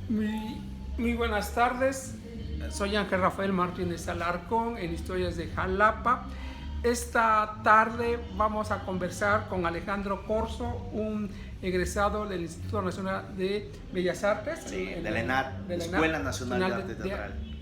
Muy buenas tardes, soy Ángel Rafael Martínez Alarcón en Historias de Jalapa. Esta tarde vamos a conversar con Alejandro Corzo, un egresado del Instituto Nacional de Bellas Artes, sí, de la ENAT, Escuela Nacional de Arte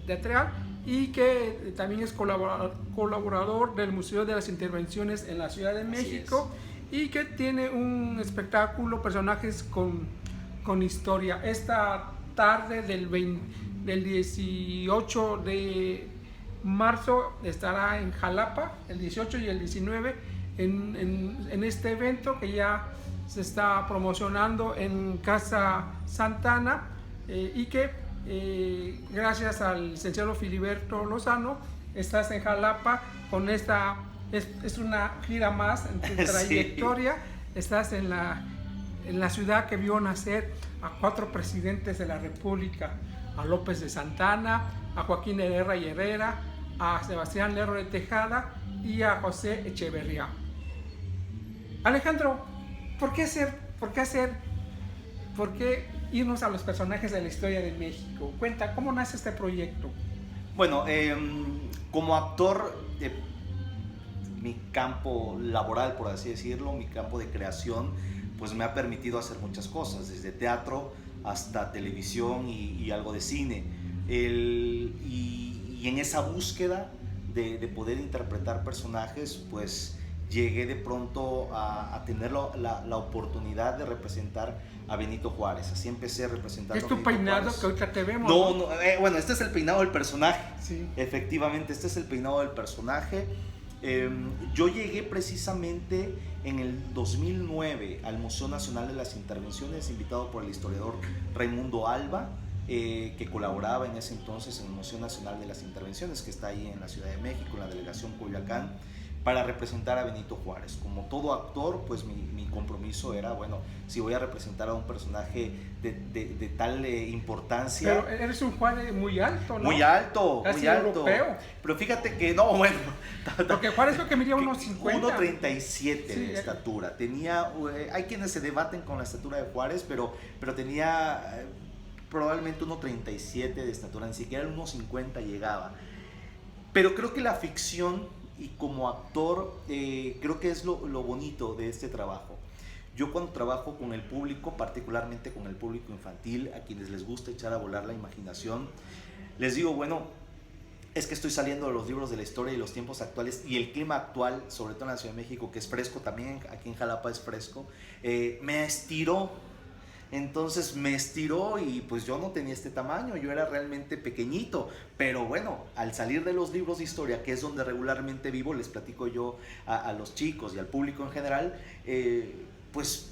Teatral, y que también es colaborador del Museo de las Intervenciones en la Ciudad de México, y que tiene un espectáculo, personajes con historia. Esta tarde del 18 de marzo estará en Jalapa, el 18 y el 19, en este evento que ya se está promocionando en Casa Santana, y que gracias al licenciado Filiberto Lozano estás en Jalapa con esta, es una gira más en tu trayectoria. Sí. Estás en la ciudad que vio nacer a 4 presidentes de la República: a López de Santana, a Joaquín Herrera y Herrera, a Sebastián Lerro de Tejada y a José Echeverría. Alejandro, ¿por qué irnos a los personajes de la historia de México? Cuenta, ¿cómo nace este proyecto? Bueno, como actor, mi campo laboral, por así decirlo, mi campo de creación, pues me ha permitido hacer muchas cosas, desde teatro hasta televisión y algo de cine. Y en esa búsqueda de poder interpretar personajes, pues llegué de pronto a tener la oportunidad de representar a Benito Juárez. Así empecé representando a Benito Juárez. ¿Es tu peinado que ahorita te vemos? No, bueno, este es el peinado del personaje. Sí. Efectivamente, este es el peinado del personaje. Yo llegué precisamente en el 2009 al Museo Nacional de las Intervenciones, invitado por el historiador Raimundo Alba, que colaboraba en ese entonces en el Museo Nacional de las Intervenciones, que está ahí en la Ciudad de México, en la delegación Coyoacán, para representar a Benito Juárez. Como todo actor, pues mi compromiso era, bueno, si voy a representar a un personaje de tal importancia... Pero eres un Juárez muy alto, ¿no? Muy alto, casi muy alto. Europeo. Pero fíjate que no, bueno... Porque Juárez creo que medía unos 50. 1.37 de estatura. Tenía, hay quienes se debaten con la estatura de Juárez, pero tenía probablemente 1.37 de estatura, ni siquiera el 1.50 llegaba. Pero creo que la ficción... Y como actor, creo que es lo bonito de este trabajo. Yo cuando trabajo con el público, particularmente con el público infantil, a quienes les gusta echar a volar la imaginación, les digo, bueno, es que estoy saliendo de los libros de la historia y los tiempos actuales y el clima actual, sobre todo en la Ciudad de México, que es fresco también, aquí en Jalapa es fresco, me estiró. Entonces me estiró y pues yo no tenía este tamaño, yo era realmente pequeñito, pero bueno, al salir de los libros de historia, que es donde regularmente vivo, les platico yo a los chicos y al público en general, pues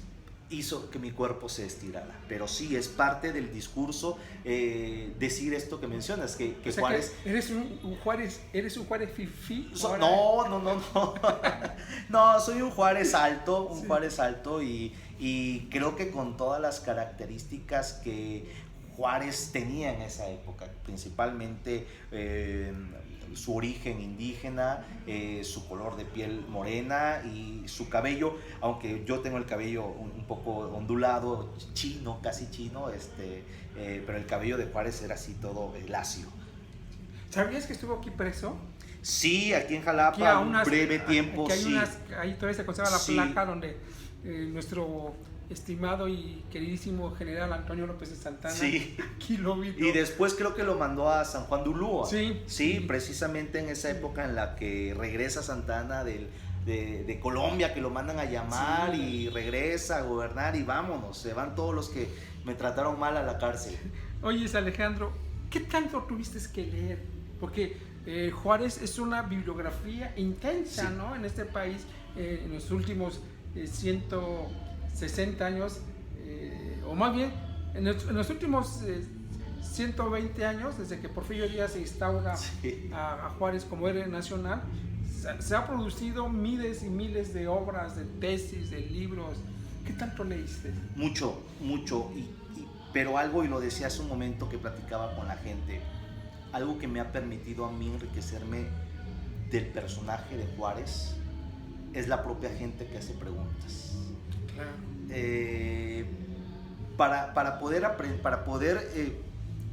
hizo que mi cuerpo se estirara. Pero sí, es parte del discurso decir esto que mencionas, que o sea Juárez... Que ¿Eres un Juárez fifí? No. No, soy un Juárez alto, un sí. Juárez alto y creo que con todas las características que Juárez tenía en esa época, principalmente su origen indígena, su color de piel morena y su cabello, aunque yo tengo el cabello un poco ondulado, chino, casi chino, pero el cabello de Juárez era así todo lacio. ¿Sabías que estuvo aquí preso? Sí, aquí en Jalapa, un breve tiempo, sí. Ahí todavía se conserva la placa donde nuestro estimado y queridísimo general Antonio López de Santana, sí. Aquí lo vi. Y después creo que lo mandó a San Juan de Ulúa. Sí, precisamente en esa época en la que regresa Santana de Colombia, que lo mandan a llamar y regresa a gobernar y vámonos, se van todos los que me trataron mal a la cárcel. Oye, Alejandro, ¿qué tanto tuviste que leer? Porque Juárez es una bibliografía intensa, sí. ¿No? En este país, en los últimos 160 años, o más bien, en los últimos 120 años, desde que Porfirio Díaz se instaura sí. a Juárez como héroe nacional, se ha producido miles y miles de obras, de tesis, de libros. ¿Qué tanto leíste? Mucho, pero algo, y lo decía hace un momento que platicaba con la gente, algo que me ha permitido a mí enriquecerme del personaje de Juárez es la propia gente que hace preguntas. Claro. para poder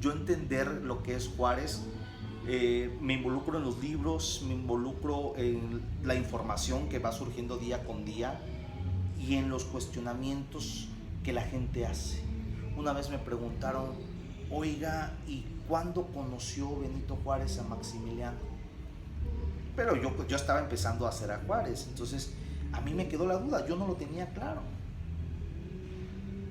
yo entender lo que es Juárez, me involucro en los libros, me involucro en la información que va surgiendo día con día y en los cuestionamientos que la gente hace. Una vez me preguntaron, oiga, ¿y cuándo conoció Benito Juárez a Maximiliano? Pero yo estaba empezando a hacer a Juárez, entonces a mí me quedó la duda, yo no lo tenía claro.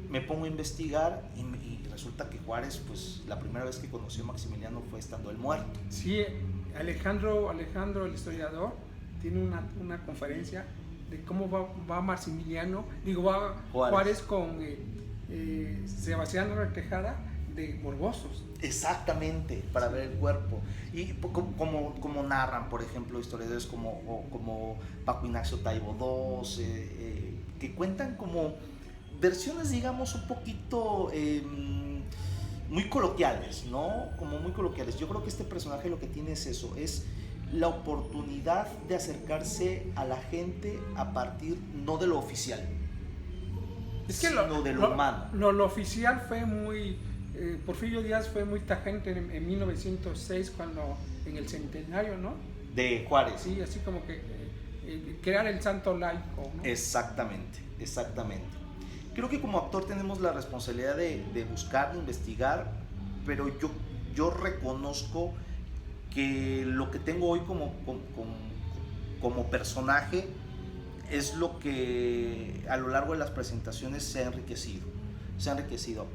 Me pongo a investigar y resulta que Juárez, pues la primera vez que conoció a Maximiliano fue estando él muerto. Sí, Alejandro, el historiador, tiene una conferencia de cómo va Maximiliano, va Juárez con Sebastián Retejada de Morbosos. Exactamente, para ver el cuerpo. Y como narran, por ejemplo, historiadores como Paco Ignacio Taibo II, que cuentan como versiones, digamos, un poquito muy coloquiales, ¿no? Como muy coloquiales. Yo creo que este personaje lo que tiene es eso, es la oportunidad de acercarse a la gente a partir no de lo oficial, sino de lo humano. Lo oficial fue muy... Porfirio Díaz fue muy tajante en 1906, cuando en el centenario, ¿no? De Juárez. Sí, así como que crear el santo laico, ¿no? Exactamente. Creo que como actor tenemos la responsabilidad de buscar, de investigar, pero yo reconozco que lo que tengo hoy como personaje es lo que a lo largo de las presentaciones se ha enriquecido.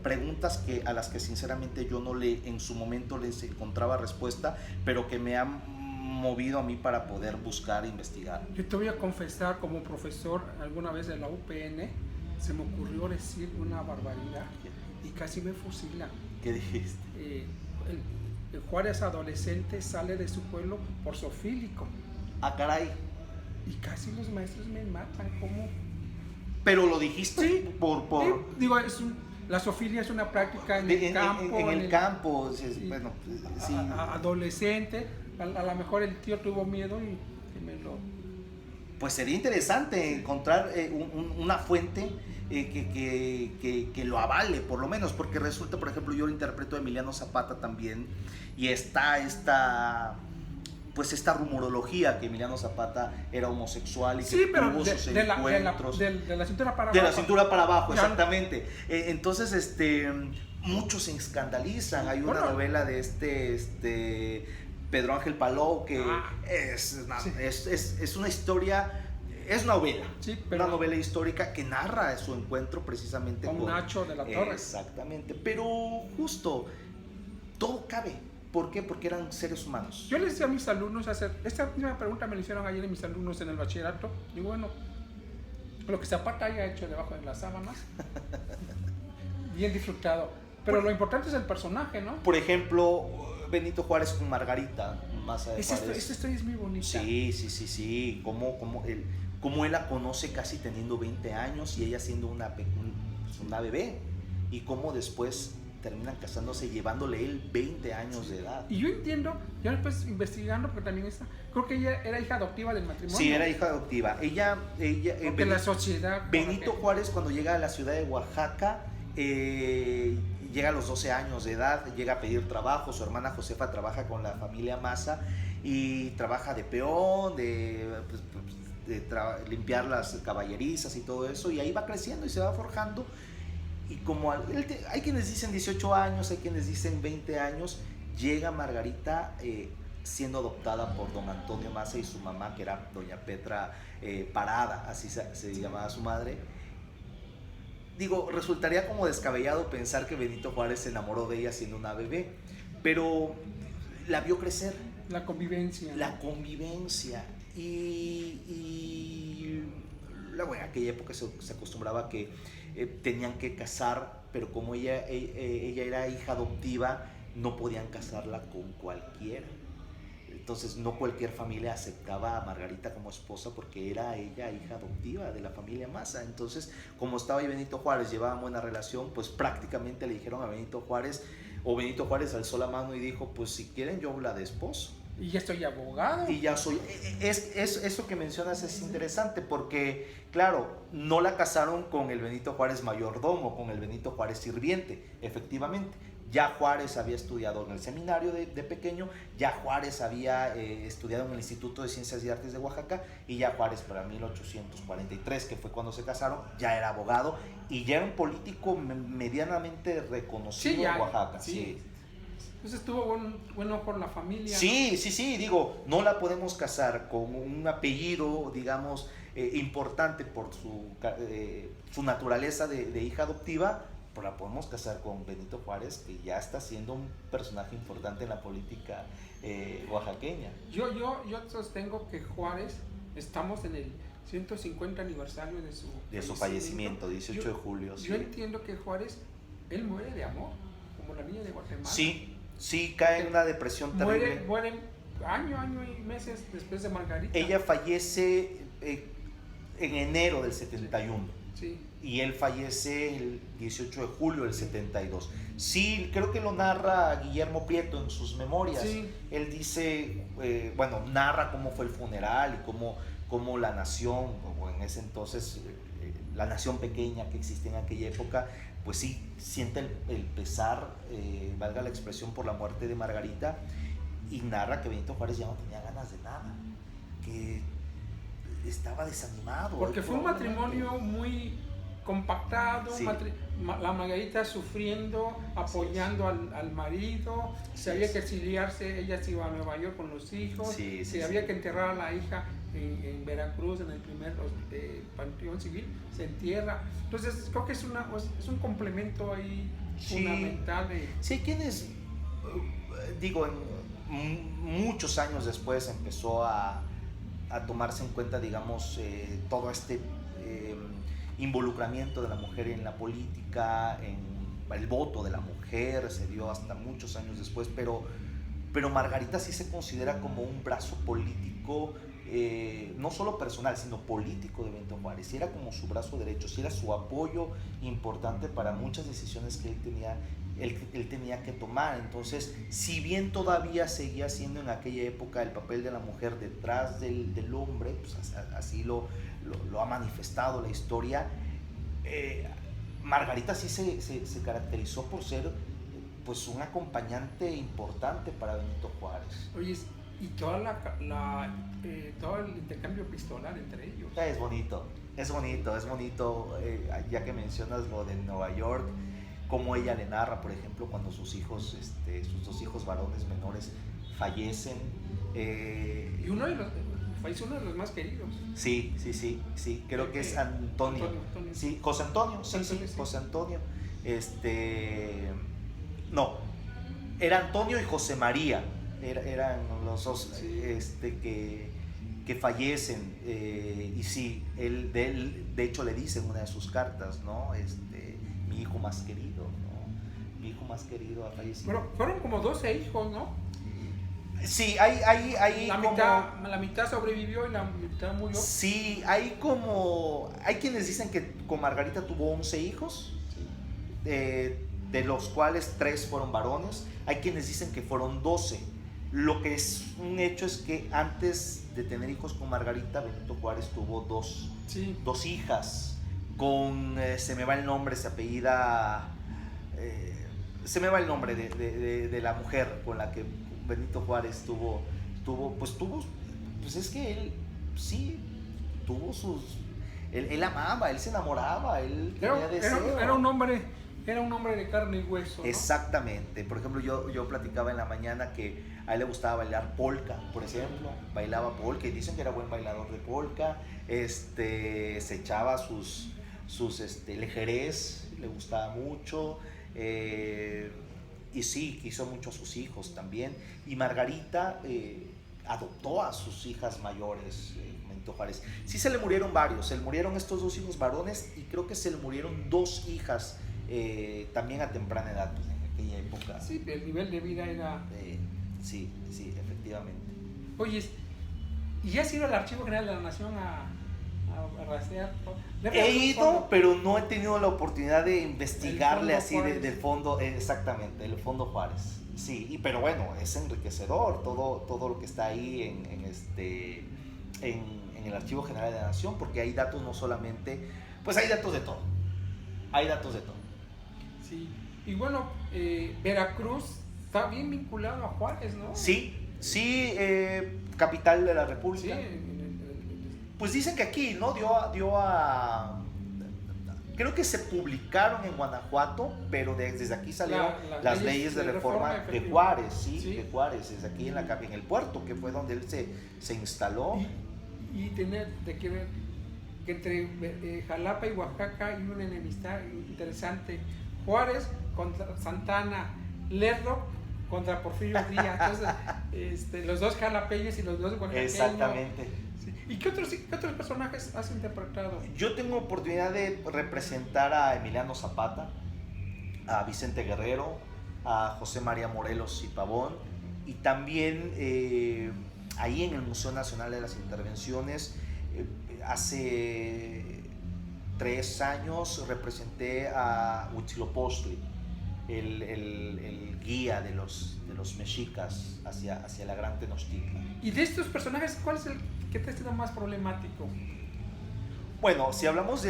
Preguntas a las que sinceramente yo en su momento les encontraba respuesta, pero que me han movido a mí para poder buscar e investigar. Yo te voy a confesar, como profesor alguna vez de la UPN, se me ocurrió decir una barbaridad y casi me fusilan. ¿Qué dijiste? El Juárez adolescente sale de su pueblo por zoofílico. Ah, caray. Y casi los maestros me matan, ¿cómo? Pero lo dijiste sí, por... Sí, digo, la zoofilia es una práctica en el campo. En el campo, bueno, sí. Adolescente, a lo mejor el tío tuvo miedo y me lo... Pues sería interesante encontrar una fuente que lo avale, por lo menos, porque resulta, por ejemplo, yo lo interpreto a Emiliano Zapata también, y está esta rumorología que Emiliano Zapata era homosexual y que tuvo sus encuentros. De la cintura para abajo. De la cintura para abajo, exactamente. Entonces, muchos se escandalizan. Hay una novela de Pedro Ángel Palou que es una historia, es novela, sí, una novela histórica que narra su encuentro precisamente con Nacho de la Torre. Exactamente, pero justo, todo cabe. ¿Por qué? Porque eran seres humanos. Yo les decía a mis alumnos esta misma pregunta me la hicieron ayer mis alumnos en el bachillerato. Y bueno, lo que Zapata haya hecho debajo de las sábanas, bien disfrutado. Pero lo importante es el personaje, ¿no? Por ejemplo, Benito Juárez con Margarita. Esta historia es muy bonita. Sí. Como él la conoce casi teniendo 20 años y ella siendo una bebé. Y cómo después terminan casándose, llevándole él 20 años de edad. Y yo entiendo, ya después investigando, porque también creo que ella era hija adoptiva del matrimonio. Sí, era hija adoptiva. Porque la sociedad... Benito Juárez, cuando llega a la ciudad de Oaxaca, llega a los 12 años de edad, llega a pedir trabajo. Su hermana Josefa trabaja con la familia Maza y trabaja de peón, limpiar las caballerizas y todo eso, y ahí va creciendo y se va forjando. Y como hay quienes dicen 18 años, hay quienes dicen 20 años, llega Margarita siendo adoptada por don Antonio Maza y su mamá, que era doña Petra Parada, así se llamaba su madre. Digo, resultaría como descabellado pensar que Benito Juárez se enamoró de ella siendo una bebé, pero la vio crecer. La convivencia. Y luego en aquella época se acostumbraba que tenían que casar, pero como ella era hija adoptiva, no podían casarla con cualquiera. Entonces no cualquier familia aceptaba a Margarita como esposa porque era ella hija adoptiva de la familia Maza. Entonces, como estaba ahí Benito Juárez, llevaban buena relación, pues prácticamente le dijeron a Benito Juárez, o Benito Juárez alzó la mano y dijo, pues si quieren yo la de esposo. Y ya estoy abogado. Y ya soy... Eso que mencionas es interesante porque, claro, no la casaron con el Benito Juárez mayordomo, con el Benito Juárez sirviente, efectivamente. Ya Juárez había estudiado en el seminario de pequeño, ya Juárez había estudiado en el Instituto de Ciencias y Artes de Oaxaca, y ya Juárez para 1843, que fue cuando se casaron, ya era abogado y ya era un político medianamente reconocido en Oaxaca. Sí. Entonces estuvo bueno por la familia. Sí, digo, no la podemos casar con un apellido, digamos, importante por su naturaleza de hija adoptiva, pero la podemos casar con Benito Juárez, que ya está siendo un personaje importante en la política oaxaqueña. Yo sostengo que Juárez, estamos en el 150 aniversario de su fallecimiento, 18 de julio. Yo entiendo que Juárez, él muere de amor, como la niña de Guatemala. Sí, cae en una depresión terrible. Muere año y meses después de Margarita. Ella fallece en enero del 71. Sí. Y él fallece el 18 de julio del 72. Sí, creo que lo narra Guillermo Prieto en sus memorias. Sí. Él dice, narra cómo fue el funeral y cómo la nación, o en ese entonces, la nación pequeña que existía en aquella época, pues sí, siente el pesar, valga la expresión, por la muerte de Margarita, y narra que Benito Juárez ya no tenía ganas de nada, que estaba desanimado. Porque fue un matrimonio muy compactado, sí. La Margarita sufriendo, apoyando al marido, se había que exiliarse, ella se iba a Nueva York con los hijos, había que enterrar a la hija en Veracruz, en el primer panteón civil, se entierra. Entonces creo que es un complemento ahí fundamental. Sí, quienes, digo, muchos años después empezó a tomarse en cuenta, digamos, todo este involucramiento de la mujer en la política, en el voto de la mujer, se dio hasta muchos años después, pero Margarita sí se considera como un brazo político, no solo personal, sino político de Benito Juárez. Sí, era como su brazo derecho, sí era su apoyo importante para muchas decisiones que él tenía que tomar. Entonces, si bien todavía seguía siendo en aquella época el papel de la mujer detrás del hombre, pues así lo ha manifestado la historia, Margarita sí se caracterizó por ser, pues, un acompañante importante para Benito Juárez. Oye, y todo el intercambio epistolar entre ellos. Es bonito, ya que mencionas lo de Nueva York, como ella le narra, por ejemplo, cuando sus dos hijos varones menores fallecen. Y falleció uno de los más queridos. Sí, creo que es Antonio. Sí, José Antonio, José Antonio. No, era Antonio y José María, eran los dos, que fallecen, y sí, él de hecho le dice en una de sus cartas, ¿no? Mi hijo más querido, ¿no? Mi hijo más querido ha fallecido. Pero fueron como 12 hijos, ¿no? Sí, hay la mitad sobrevivió y la mitad murió. Sí, hay quienes dicen que con Margarita tuvo 11 hijos, de los cuales 3 fueron varones. Hay quienes dicen que fueron 12. Lo que es un hecho es que antes de tener hijos con Margarita, Benito Juárez tuvo dos hijas. Se me va el nombre, se apellida, se me va el nombre de la mujer con la que Benito Juárez tuvo, pues es que él sí tuvo él amaba, él se enamoraba, él tenía deseo. Era un hombre de carne y hueso, ¿no? Exactamente. Por ejemplo, yo platicaba en la mañana que a él le gustaba bailar polka, por ejemplo. Bailaba polka y dicen que era buen bailador de polka. Se echaba sus el jerez, le gustaba mucho. Y sí, quiso mucho a sus hijos también. Y Margarita adoptó a sus hijas mayores, Benito Juárez. Sí, se le murieron varios. Se le murieron estos 2 hijos varones y creo que se le murieron 2 hijas también a temprana edad, pues, en aquella época. Sí, el nivel de vida era... Sí, efectivamente. Oye, ¿y has ido al Archivo General de la Nación a a rastrear. He ido, pero no he tenido la oportunidad de investigarle así del fondo, exactamente, el Fondo Juárez. Sí, pero bueno, es enriquecedor todo lo que está ahí en el Archivo General de la Nación, porque hay datos no solamente, pues hay datos de todo. Hay datos de todo. Sí, y bueno, Veracruz está bien vinculado a Juárez, ¿no? Sí, capital de la República. Sí, pues dicen que aquí, ¿no? Creo que se publicaron en Guanajuato, pero desde aquí salieron las leyes de reforma de Juárez, sí, de Juárez, desde aquí en el puerto, que fue donde él se instaló. Y tener que ver que entre Jalapa y Oaxaca hay una enemistad interesante. Juárez contra Santana, Lerdo contra Porfirio Díaz. Entonces, los dos jalapeños y los dos oaxaqueños. Exactamente. Sí. ¿Y qué otros personajes has interpretado? Yo tengo oportunidad de representar a Emiliano Zapata, a Vicente Guerrero, a José María Morelos y Pavón, y también ahí en el Museo Nacional de las Intervenciones, hace 3 años representé a Huitzilopochtli, el guía de los mexicas hacia la Gran Tenochtitlan. Y de estos personajes, ¿cuál es el que te ha sido más problemático? Bueno, si hablamos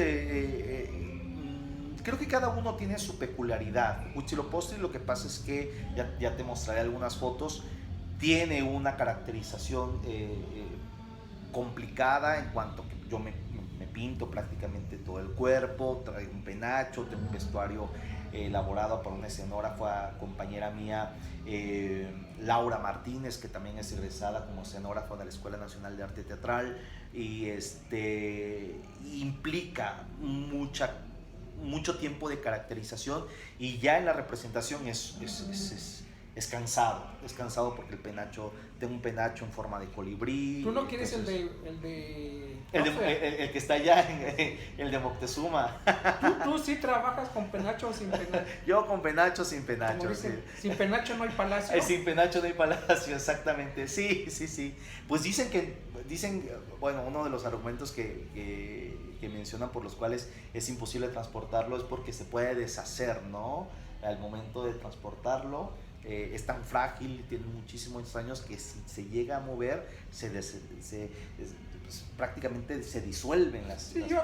creo que cada uno tiene su peculiaridad. Huitzilopochtli, lo que pasa es que, ya te mostraré algunas fotos, tiene una caracterización complicada en cuanto que yo me pinto prácticamente todo el cuerpo, traigo un penacho, tengo un vestuario elaborado por una escenógrafa, compañera mía, Laura Martínez, que también es egresada como escenógrafa de la Escuela Nacional de Arte Teatral, y implica mucho tiempo de caracterización, y ya en la representación es cansado porque tengo un penacho en forma de colibrí. ¿Tú no quieres entonces, el que está allá, el de Moctezuma? ¿Tú sí trabajas con penacho o sin penacho? Yo con penacho, sin penacho. Como dicen, sí. Sin penacho no hay palacio. Sin penacho no hay palacio, exactamente. Sí. Pues dicen, bueno, uno de los argumentos que mencionan por los cuales es imposible transportarlo es porque se puede deshacer, ¿no? Al momento de transportarlo. Es tan frágil, tiene muchísimos años que si se llega a mover, pues, prácticamente se disuelven las. Sí, yo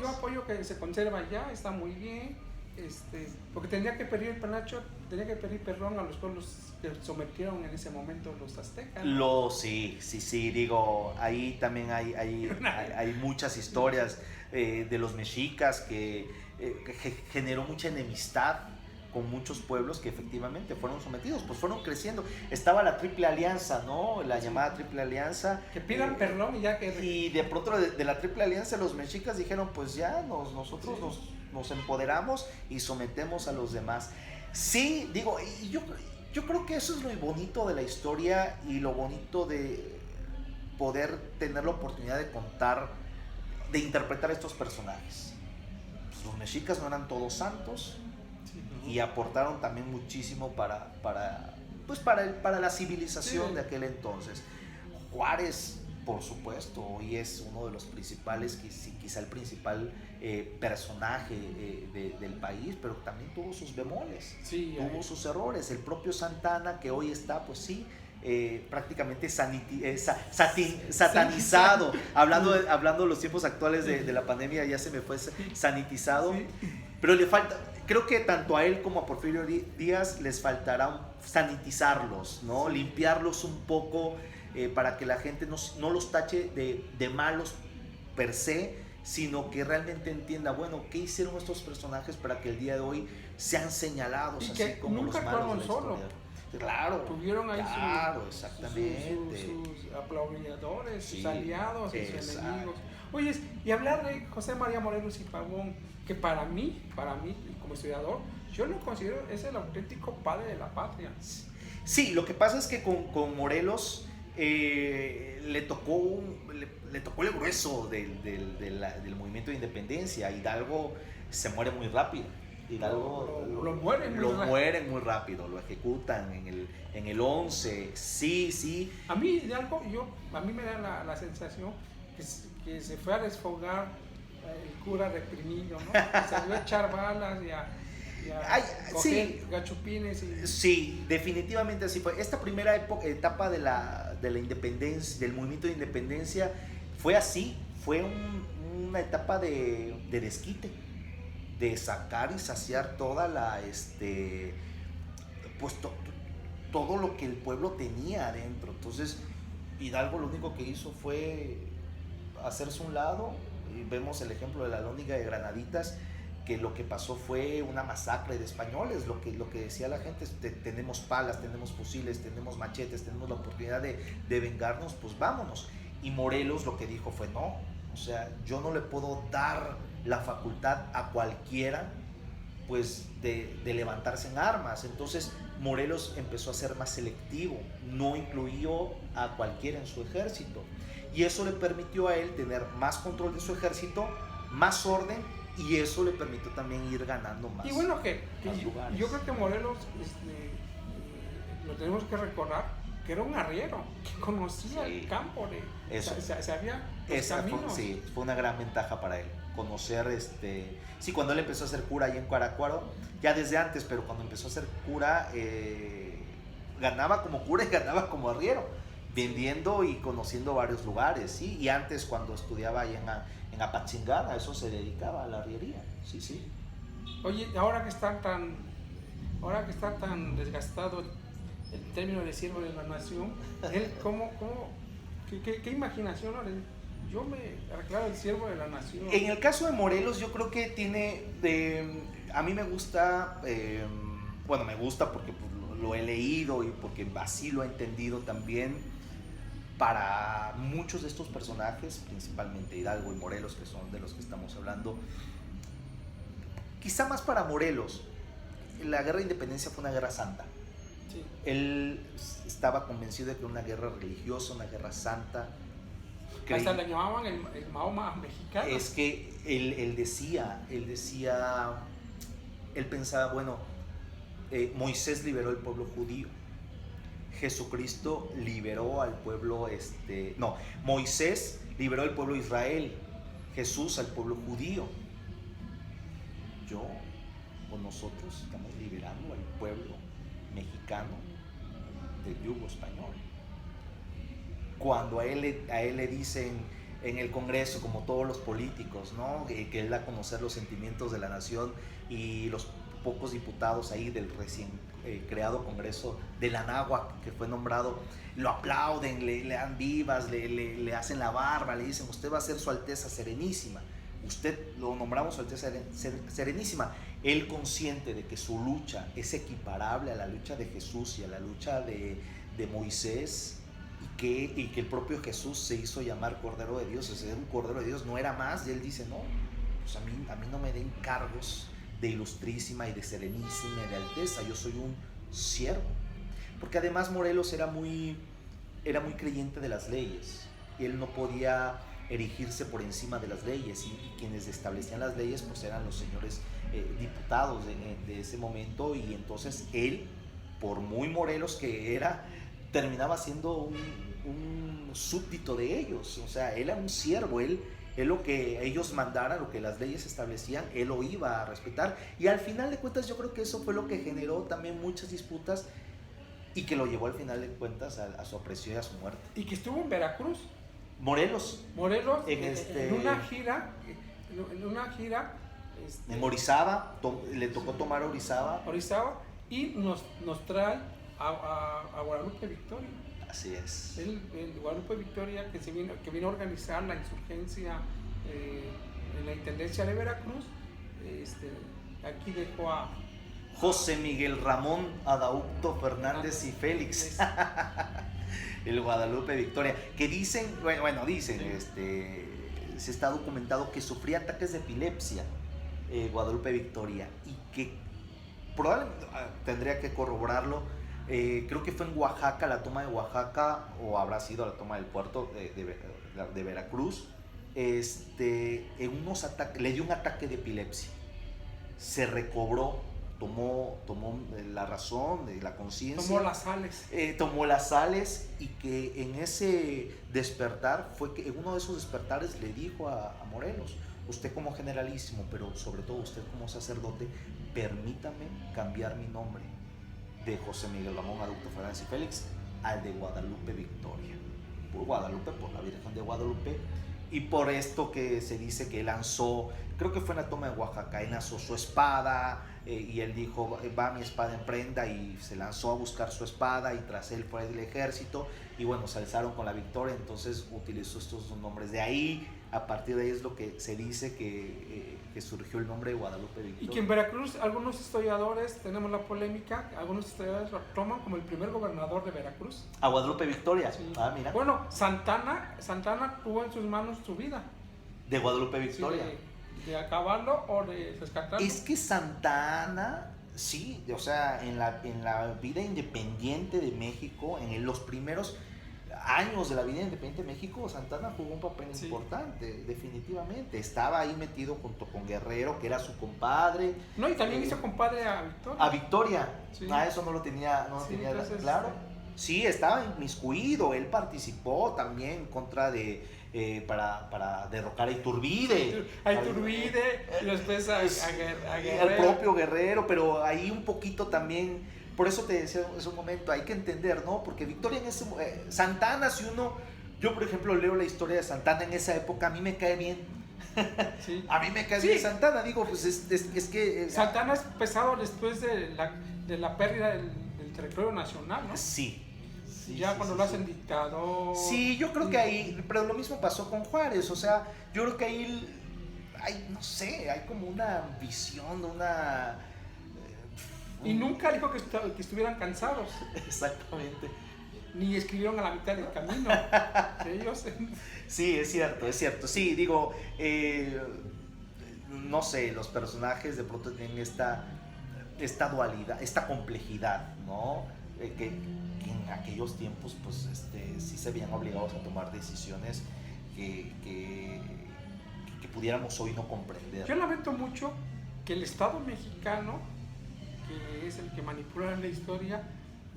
apoyo que se conserva ya, está muy bien. Porque tenía que pedir el penacho, tenía que pedir perdón a los pueblos que sometieron en ese momento los aztecas, ¿no? Sí, digo, ahí también hay muchas historias de los mexicas que generó mucha enemistad con muchos pueblos que efectivamente fueron sometidos, pues fueron creciendo. Estaba la Triple Alianza, ¿no? La llamada Triple Alianza. Que pidan perdón y ya que. Y de pronto de la Triple Alianza los mexicas dijeron, pues ya nosotros nos empoderamos y sometemos a los demás. Sí, digo, y yo creo que eso es lo bonito de la historia y lo bonito de poder tener la oportunidad de contar, de interpretar estos personajes. Pues los mexicas no eran todos santos, y aportaron también muchísimo para la civilización de aquel entonces. Juárez, por supuesto, hoy es uno de los principales, quizá el principal personaje del país, pero también tuvo sus bemoles, tuvo sus errores. El propio Santana, que hoy está, pues sí, prácticamente satanizado. Hablando de los tiempos actuales de la pandemia, ya se me fue sanitizado, pero le falta. Creo que tanto a él como a Porfirio Díaz les faltará sanitizarlos, ¿no? Limpiarlos un poco para que la gente no los tache de malos per se, sino que realmente entienda, bueno, ¿qué hicieron estos personajes para que el día de hoy sean señalados y así que como nunca los malos de la solo? Claro, tuvieron ahí exactamente. sus aplaudidores, sus aliados y sus enemigos. Oye, y hablar de José María Morelos y Pavón, que para mí, como historiador, yo lo considero es el auténtico padre de la patria. Sí, lo que pasa es que con Morelos le tocó el grueso del movimiento de independencia. Hidalgo se muere muy rápido. Hidalgo lo mueren muy rápido, lo ejecutan en el 11. Sí. A mí Hidalgo, a mí me da la sensación que se fue a desfogar el cura reprimido, ¿no? Que salió a echar balas y a coger gachupines. Sí, definitivamente así fue. Esta primera etapa de la independencia, del movimiento de independencia, fue así. Fue una etapa de desquite, de sacar y saciar toda la, pues todo lo que el pueblo tenía adentro. Entonces, Hidalgo lo único que hizo fue hacerse un lado, y vemos el ejemplo de la Alhóndiga de Granaditas, que lo que pasó fue una masacre de españoles. Lo que decía la gente es: tenemos palas, tenemos fusiles, tenemos machetes, tenemos la oportunidad de vengarnos, pues vámonos. Y Morelos lo que dijo fue: no, o sea, yo no le puedo dar la facultad a cualquiera, pues, de levantarse en armas. Entonces Morelos empezó a ser más selectivo, no incluyó a cualquiera en su ejército, y eso le permitió a él tener más control de su ejército, más orden, y eso le permitió también ir ganando más. Y bueno, más lugares. Yo creo que Morelos, lo tenemos que recordar, que era un arriero, que conocía el campo, sabía los caminos. Fue una gran ventaja para él, conocer, cuando él empezó a ser cura ahí en Cuaracuaro, ya desde antes, pero cuando empezó a ser cura, ganaba como cura y ganaba como arriero, vendiendo y conociendo varios lugares, ¿sí? Y antes, cuando estudiaba ahí en Apatzingán, a eso se dedicaba, a la arriería, sí. Oye, ahora que está tan desgastado el término de siervo de la nación, él qué imaginación, ¿no? Yo me aclaro el siervo de la nación. En el caso de Morelos, yo creo que tiene, a mí me gusta, me gusta porque pues, lo he leído y porque así lo he entendido también. Para muchos de estos personajes, principalmente Hidalgo y Morelos, que son de los que estamos hablando, quizá más para Morelos, la guerra de independencia fue una guerra santa. Sí. Él estaba convencido de que era una guerra religiosa, una guerra santa. Hasta le llamaban el Mahoma mexicano. Es que él pensaba, bueno, Moisés liberó el pueblo judío, Jesucristo liberó al pueblo, Moisés liberó al pueblo de Israel, Jesús al pueblo judío. Nosotros estamos liberando al pueblo mexicano del yugo español. Cuando a él le dicen en el Congreso, como todos los políticos, ¿no? Que él da a conocer los sentimientos de la nación, y los pocos diputados ahí del recién creado Congreso de la Anáhuac, que fue nombrado, lo aplauden, le dan vivas, le hacen la barba, le dicen: usted va a ser Su Alteza Serenísima, usted lo nombramos Su Alteza Serenísima. Él, consciente de que su lucha es equiparable a la lucha de Jesús y a la lucha de Moisés, y que el propio Jesús se hizo llamar Cordero de Dios, o sea, un Cordero de Dios, no era más, y él dice: no, pues a mí no me den cargos de Ilustrísima y de Serenísima y de Alteza, yo soy un siervo. Porque además Morelos era muy creyente de las leyes, y él no podía erigirse por encima de las leyes, y quienes establecían las leyes pues eran los señores diputados de ese momento, y entonces él, por muy Morelos que era, terminaba siendo un súbdito de ellos. O sea, él era un siervo, él lo que ellos mandaran, lo que las leyes establecían, él lo iba a respetar, y al final de cuentas yo creo que eso fue lo que generó también muchas disputas, y que lo llevó al final de cuentas a su aprecio y a su muerte. Y que estuvo en Veracruz. Morelos en una gira en Orizaba, le tocó tomar Orizaba, y nos trae a Guadalupe Victoria. Así es. El Guadalupe Victoria, que vino a organizar la insurgencia en la Intendencia de Veracruz. Aquí dejó a José Miguel Ramón Adaucto Fernández y Félix. El Guadalupe Victoria, que dicen, se está documentado que sufría ataques de epilepsia, Guadalupe Victoria, y que probablemente tendría que corroborarlo. Creo que fue en Oaxaca, la toma de Oaxaca, o habrá sido la toma del puerto de Veracruz. En unos ataques, le dio un ataque de epilepsia, se recobró tomó la razón, la conciencia. Tomó las sales. Y que en ese despertar fue que en uno de esos despertares le dijo a Morelos: usted como generalísimo, pero sobre todo usted como sacerdote, permítame cambiar mi nombre de José Miguel Ramón Aducto Fernández y Félix al de Guadalupe Victoria. Por Guadalupe, por la Virgen de Guadalupe, y por esto que se dice que lanzó, creo que fue en la toma de Oaxaca, él lanzó su espada, y él dijo: va mi espada en prenda, y se lanzó a buscar su espada, y tras él fue el ejército, y bueno, se alzaron con la victoria. Entonces utilizó estos dos nombres. De ahí, a partir de ahí es lo que se dice que surgió el nombre de Guadalupe Victoria. Y que en Veracruz, algunos historiadores, tenemos la polémica, algunos historiadores lo toman como el primer gobernador de Veracruz. A Guadalupe Victoria. Sí. Ah, mira. Bueno, Santana tuvo en sus manos su vida. De Guadalupe Victoria. Sí, de acabarlo o de rescatarlo. Es que Santa Anna, sí, o sea, en la vida independiente de México, en los primeros años de la vida independiente de México, Santa Anna jugó un papel importante, definitivamente. Estaba ahí metido junto con Guerrero, que era su compadre. No, y también hizo compadre a Victoria. A Victoria. Sí. Eso no lo tenía, Entonces, claro. Sí, estaba inmiscuido, él participó también en contra de, para derrocar a Iturbide. A Iturbide, y después a Guerrero. Al propio Guerrero, pero ahí un poquito también. Por eso te decía en un momento, hay que entender, ¿no? Porque Victoria en ese... Santana, si uno... Yo, por ejemplo, leo la historia de Santana en esa época, a mí me cae bien. Sí. A mí me cae bien Santana, digo, pues es que... Santana es pesado después de la pérdida del territorio nacional, ¿no? Sí. Ya cuando lo hacen dictador... Sí, yo creo que ahí... Pero lo mismo pasó con Juárez, o sea, yo creo que ahí... no sé, hay como una visión, Y nunca dijo que estuvieran cansados. Exactamente. Ni escribieron a la mitad del camino. Ellos. Sí, es cierto. Sí, digo, no sé, los personajes de pronto tienen esta dualidad, esta complejidad, ¿no? Que en aquellos tiempos, pues, sí se veían obligados a tomar decisiones que pudiéramos hoy no comprender. Yo lamento mucho que el Estado mexicano, que es el que manipula la historia,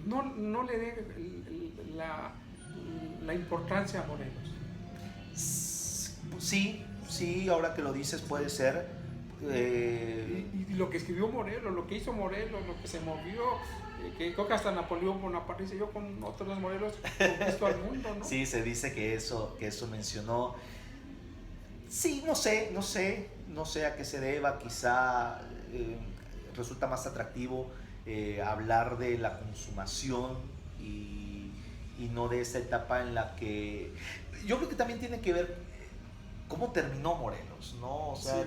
no le dé la importancia a Morelos. Sí, ahora que lo dices puede ser. Y lo que escribió Morelos, lo que hizo Morelos, lo que se movió, que creo que hasta Napoleón Bonaparte se yo con otros Morelos conquistó al mundo, ¿no? Sí, se dice que eso mencionó. Sí, no sé a qué se deba, quizá resulta más atractivo hablar de la consumación y no de esa etapa en la que... Yo creo que también tiene que ver cómo terminó Morelos, ¿no? O sea,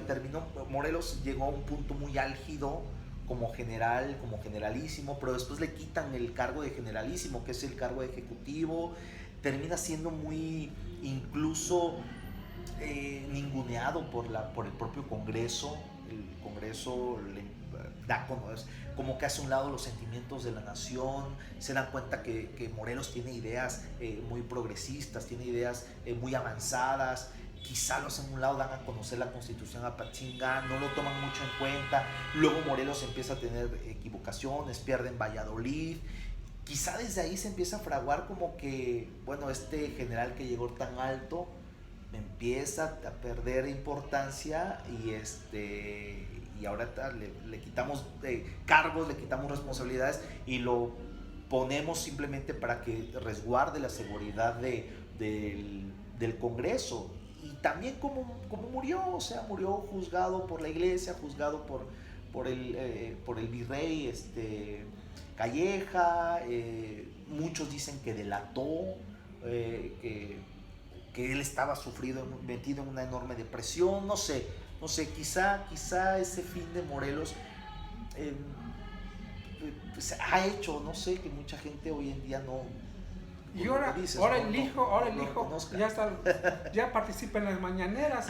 Morelos llegó a un punto muy álgido como generalísimo, pero después le quitan el cargo de generalísimo, que es el cargo de ejecutivo, termina siendo muy incluso ninguneado por el propio Congreso. El Congreso le da como que hace a un lado los sentimientos de la nación, se dan cuenta que Morelos tiene ideas muy progresistas, tiene ideas muy avanzadas, quizá los en un lado dan a conocer la Constitución Apachinga, no lo toman mucho en cuenta, luego Morelos empieza a tener equivocaciones, pierde en Valladolid, quizá desde ahí se empieza a fraguar como que, bueno, este general que llegó tan alto empieza a perder importancia y ahora le quitamos cargos, le quitamos responsabilidades y lo ponemos simplemente para que resguarde la seguridad del Congreso. Y también como murió, o sea, murió juzgado por la iglesia, juzgado por el virrey Calleja, muchos dicen que delató, que él estaba metido en una enorme depresión, no sé, quizá ese fin de Morelos pues ha hecho, no sé, que mucha gente hoy en día no. Y ahora el hijo ya participa en las mañaneras,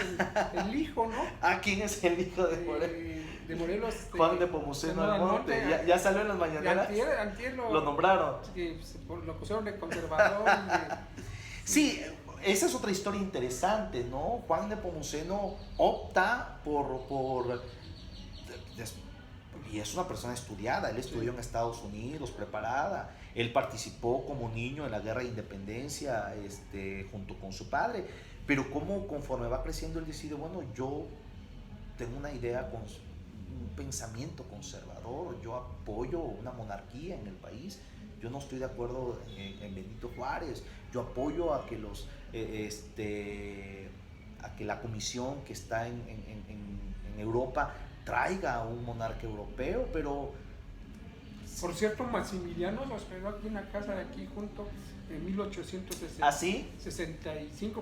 el hijo, ¿no? Ah, ¿quién es el hijo de Morelos? De Morelos. Juan Nepomuceno Almonte. ¿Ya salió en las mañaneras? Antier lo nombraron. Sí, lo pusieron de conservador. Sí, esa es otra historia interesante, ¿no? Juan Nepomuceno opta por y es una persona estudiada, él estudió en Estados Unidos, preparada, él participó como niño en la guerra de independencia junto con su padre, pero como conforme va creciendo él decide, bueno, yo tengo una idea, un pensamiento conservador, yo apoyo una monarquía en el país, yo no estoy de acuerdo en Benito Juárez, yo apoyo a que a que la comisión que está en Europa traiga a un monarca europeo, pero... Por cierto, Maximiliano se hospedó aquí en una casa de aquí junto en 1865, ¿Ah, sí?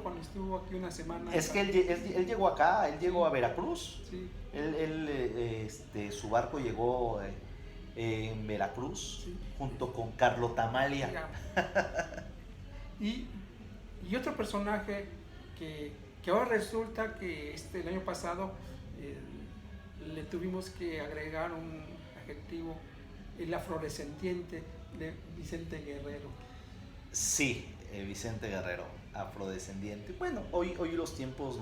cuando estuvo aquí una semana. Es que él llegó acá, él llegó a Veracruz. Sí. Su barco llegó en Veracruz, sí, junto con Carlota Amalia. Y otro personaje que ahora resulta que el año pasado le tuvimos que agregar un adjetivo, el afrodescendiente de Vicente Guerrero. Sí, Vicente Guerrero, afrodescendiente. Bueno, hoy los tiempos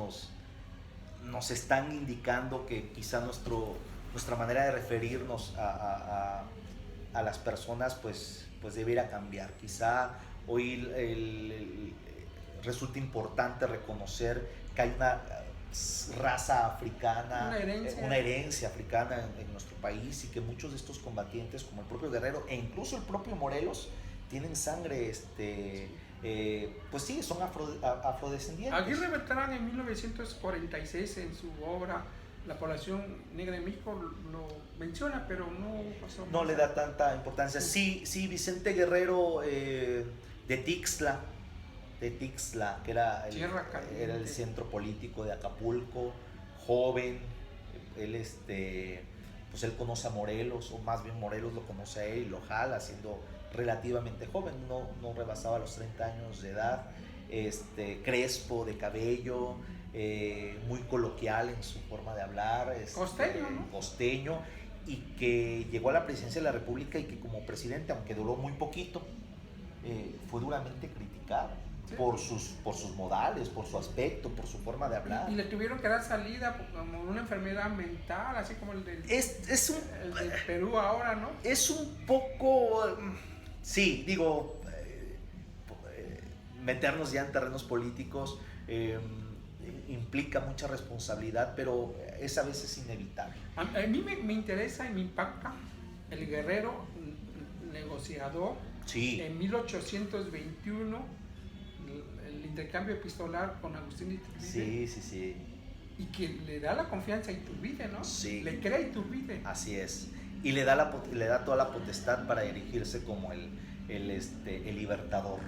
nos están indicando que quizá nuestra manera de referirnos a las personas pues debiera cambiar. Quizá hoy resulta importante reconocer que hay una raza africana, una herencia africana en nuestro país, y que muchos de estos combatientes, como el propio Guerrero e incluso el propio Morelos, tienen sangre, pues sí, son afrodescendientes. Aguirre Beltrán en 1946 en su obra La población negra de México lo menciona, pero no pasó. No le da tanta importancia. Sí, Vicente Guerrero de Tixla, que era el centro político de Acapulco, joven. Él pues él conoce a Morelos, o más bien Morelos lo conoce a él y lo jala siendo relativamente joven, no rebasaba los 30 años de edad, crespo de cabello, muy coloquial en su forma de hablar, costeño, ¿no? Costeño, y que llegó a la presidencia de la República y que como presidente, aunque duró muy poquito, fue duramente criticado. Sí. Por sus modales, por su aspecto, por su forma de hablar. Y le tuvieron que dar salida como una enfermedad mental, así como el del Perú ahora, ¿no? Es un poco, sí, digo, meternos ya en terrenos políticos implica mucha responsabilidad, pero es a veces inevitable. A mí me interesa y me impacta el Guerrero negociador. Sí. En 1821 el intercambio epistolar con Agustín Iturbide. Sí. Y que le da la confianza a Iturbide, ¿no? Sí. Le cree a Iturbide. Así es. Y le da toda la potestad para erigirse como el libertador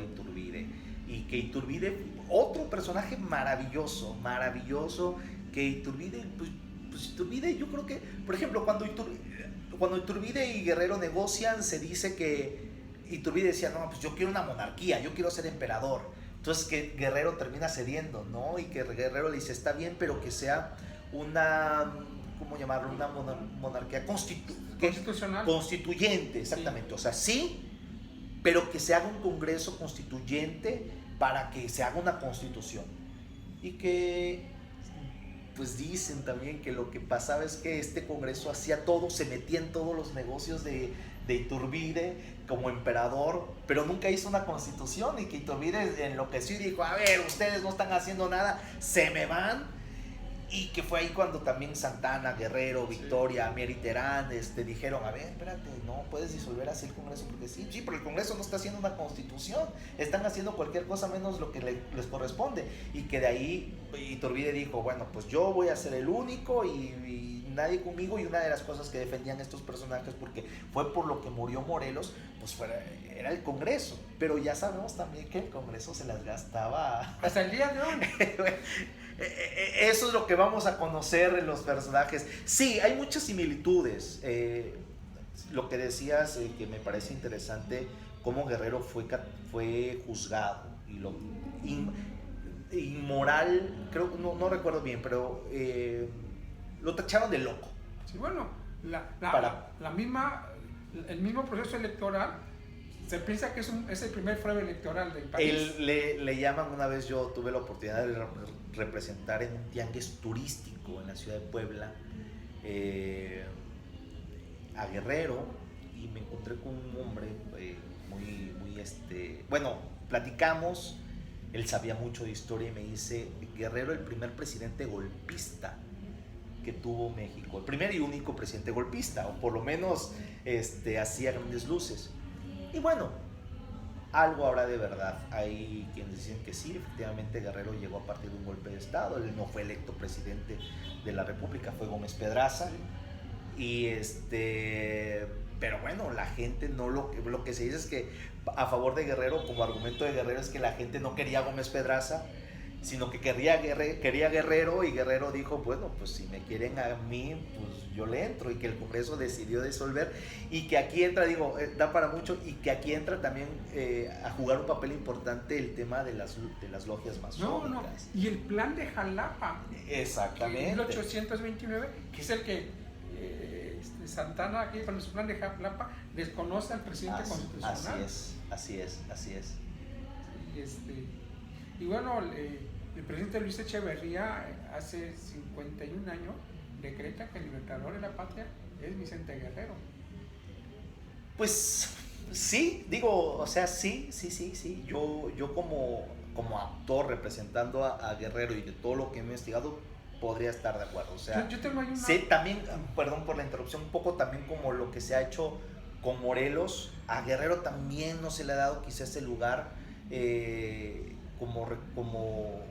Iturbide. Y que Iturbide, otro personaje maravilloso, que Iturbide, pues Iturbide, yo creo que, por ejemplo, cuando Iturbide y Guerrero negocian, se dice que Iturbide decía, no, pues yo quiero una monarquía, yo quiero ser emperador. Entonces que Guerrero termina cediendo, ¿no? Y que Guerrero le dice, está bien, pero que sea una, ¿cómo llamarlo? Una monarquía constitucional. Constituyente, exactamente. Sí. O sea, sí, pero que se haga un congreso constituyente para que se haga una constitución. Y que, pues dicen también que lo que pasaba es que este congreso hacía todo, se metía en todos los negocios de Iturbide como emperador, pero nunca hizo una constitución, y que Iturbide enloqueció y dijo, a ver, ustedes no están haciendo nada, se me van. Y que fue ahí cuando también Santana, Guerrero, Victoria, Mier y Terán dijeron, a ver, espérate, no puedes disolver así el Congreso, porque sí, pero el Congreso no está haciendo una constitución, están haciendo cualquier cosa menos lo que les corresponde. Y que de ahí Iturbide dijo, bueno, pues yo voy a ser el único y nadie conmigo. Y una de las cosas que defendían estos personajes, porque fue por lo que murió Morelos, pues era el Congreso. Pero ya sabemos también que el Congreso se las gastaba hasta el día de hoy. Eso es lo que vamos a conocer en los personajes. Sí, hay muchas similitudes. Lo que decías, que me parece interesante, cómo Guerrero fue juzgado y lo inmoral, creo, no recuerdo bien, pero lo tacharon de loco. Sí, bueno, el mismo proceso electoral. Se piensa que es el primer fraude electoral del país. Le llaman, una vez yo tuve la oportunidad de representar en un tianguis turístico en la ciudad de Puebla, a Guerrero y me encontré con un hombre bueno, platicamos, él sabía mucho de historia y me dice, Guerrero, el primer presidente golpista que tuvo México, el primer y único presidente golpista, o por lo menos hacía grandes luces. Y bueno, algo habrá de verdad. Hay quienes dicen que sí, efectivamente Guerrero llegó a partir de un golpe de Estado, él no fue electo presidente de la República, fue Gómez Pedraza. Y pero bueno, la gente no lo que se dice es que a favor de Guerrero, como argumento de Guerrero, es que la gente no quería a Gómez Pedraza, sino que quería Guerrero, y Guerrero dijo, bueno, pues si me quieren a mí, pues yo le entro, y que el Congreso decidió disolver, y que aquí entra, da para mucho, y que aquí entra también a jugar un papel importante el tema de las logias masónicas. No, y el plan de Jalapa. Exactamente. En 1829, que es el que Santana, aquí con su plan de Jalapa, desconoce al presidente constitucional. Así es. Y bueno, el presidente Luis Echeverría hace 51 años decreta que el libertador de la patria es Vicente Guerrero. Pues sí, o sea, sí. Yo como actor representando a Guerrero y de todo lo que he investigado, podría estar de acuerdo. O sea, yo tengo ahí una... sé también, perdón por la interrupción, un poco también como lo que se ha hecho con Morelos. A Guerrero también no se le ha dado quizá ese lugar como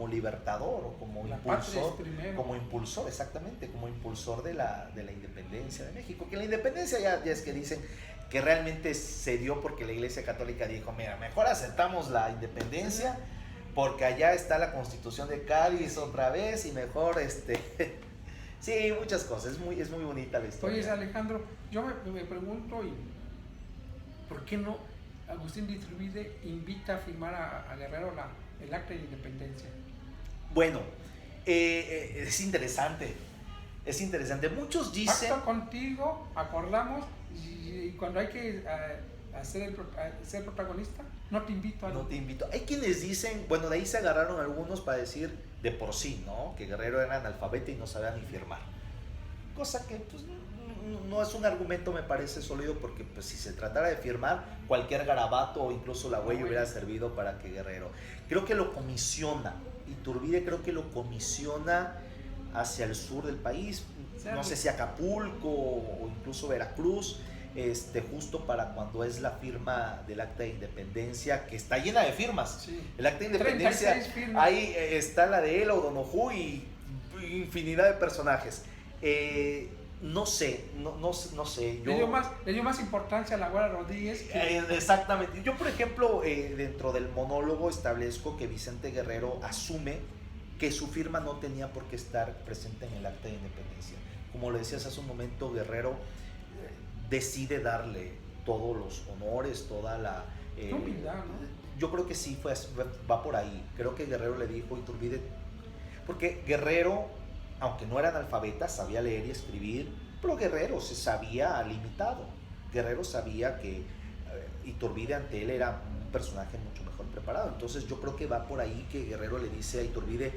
libertador o como impulsor, exactamente, como impulsor de la independencia de México. Que la independencia ya es que dicen que realmente se dio porque la Iglesia Católica dijo, mira, mejor aceptamos la independencia porque allá está la Constitución de Cádiz otra vez y mejor sí, muchas cosas, es muy bonita la historia. Oye, Alejandro, yo me pregunto, ¿por qué no Agustín de Iturbide invita a firmar a Guerrero el acta de independencia? Bueno, es interesante. Muchos dicen... Pacto contigo, acordamos, y cuando hay que ser protagonista, no te invito. Hay quienes dicen, bueno, de ahí se agarraron algunos para decir de por sí, ¿no? Que Guerrero era analfabeta y no sabía ni firmar. Cosa que, pues, no es un argumento, me parece sólido, porque pues si se tratara de firmar, cualquier garabato o incluso la huella hubiera servido para que Guerrero. Creo que lo comisiona, Iturbide creo que lo comisiona hacia el sur del país, no sé si Acapulco o incluso Veracruz, justo para cuando es la firma del acta de independencia, que está llena de firmas. Sí. El acta de independencia, ahí está la de él, O'Donoghue y infinidad de personajes. No sé. Le dio más importancia a la Guardia Rodríguez. Exactamente. Yo, por ejemplo, dentro del monólogo establezco que Vicente Guerrero asume que su firma no tenía por qué estar presente en el acta de independencia. Como lo decías hace un momento, Guerrero decide darle todos los honores, toda la... humildad, ¿no? Yo creo que sí, va por ahí. Creo que Guerrero le dijo a Iturbide, porque Guerrero, aunque no era analfabeta, sabía leer y escribir, pero Guerrero se sabía limitado. Guerrero sabía que Iturbide ante él era un personaje mucho mejor preparado. Entonces yo creo que va por ahí que Guerrero le dice a Iturbide,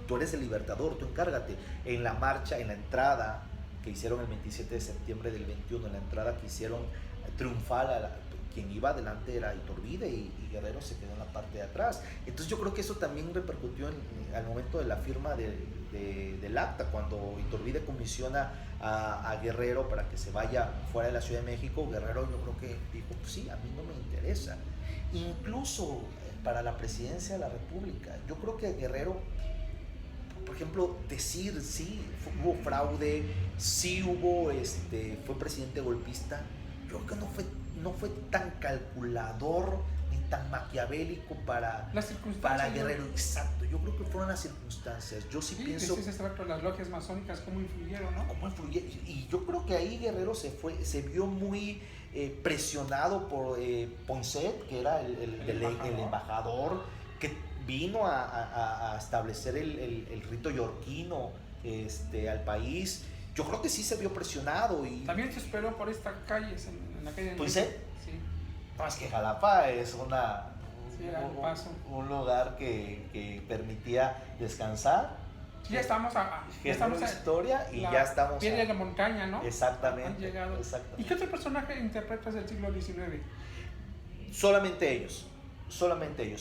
tú eres el libertador, tú encárgate. En la marcha, en la entrada que hicieron el 27 de septiembre del 21, en la entrada que hicieron triunfal, quien iba adelante era Iturbide y Guerrero se quedó en la parte de atrás. Entonces yo creo que eso también repercutió al momento de la firma del acta, cuando Iturbide comisiona a Guerrero para que se vaya fuera de la Ciudad de México. Guerrero yo creo que dijo, pues sí, a mí no me interesa. Incluso para la presidencia de la República, yo creo que Guerrero, por ejemplo, decir sí, hubo fraude, sí hubo, fue presidente golpista, yo creo que no fue tan calculador ni tan maquiavélico para Guerrero. Exacto, yo creo que fueron las circunstancias. Yo sí pienso... las logias masónicas, ¿cómo influyeron, no? ¿Cómo influyeron? Y yo creo que ahí Guerrero se vio muy presionado por Poinsett, que era el embajador, que vino a establecer el rito yorquino al país. Yo creo que sí se vio presionado. Y también se esperó por estas calles, en la calle. ¿Poinsett? Sí. No, es que Jalapa es un lugar que permitía descansar Sí, ya estamos historia y ya estamos pie de la montaña, ¿no? Exactamente. Han llegado. Exactamente. ¿Y qué otro personaje interpretas del siglo XIX? Solamente ellos.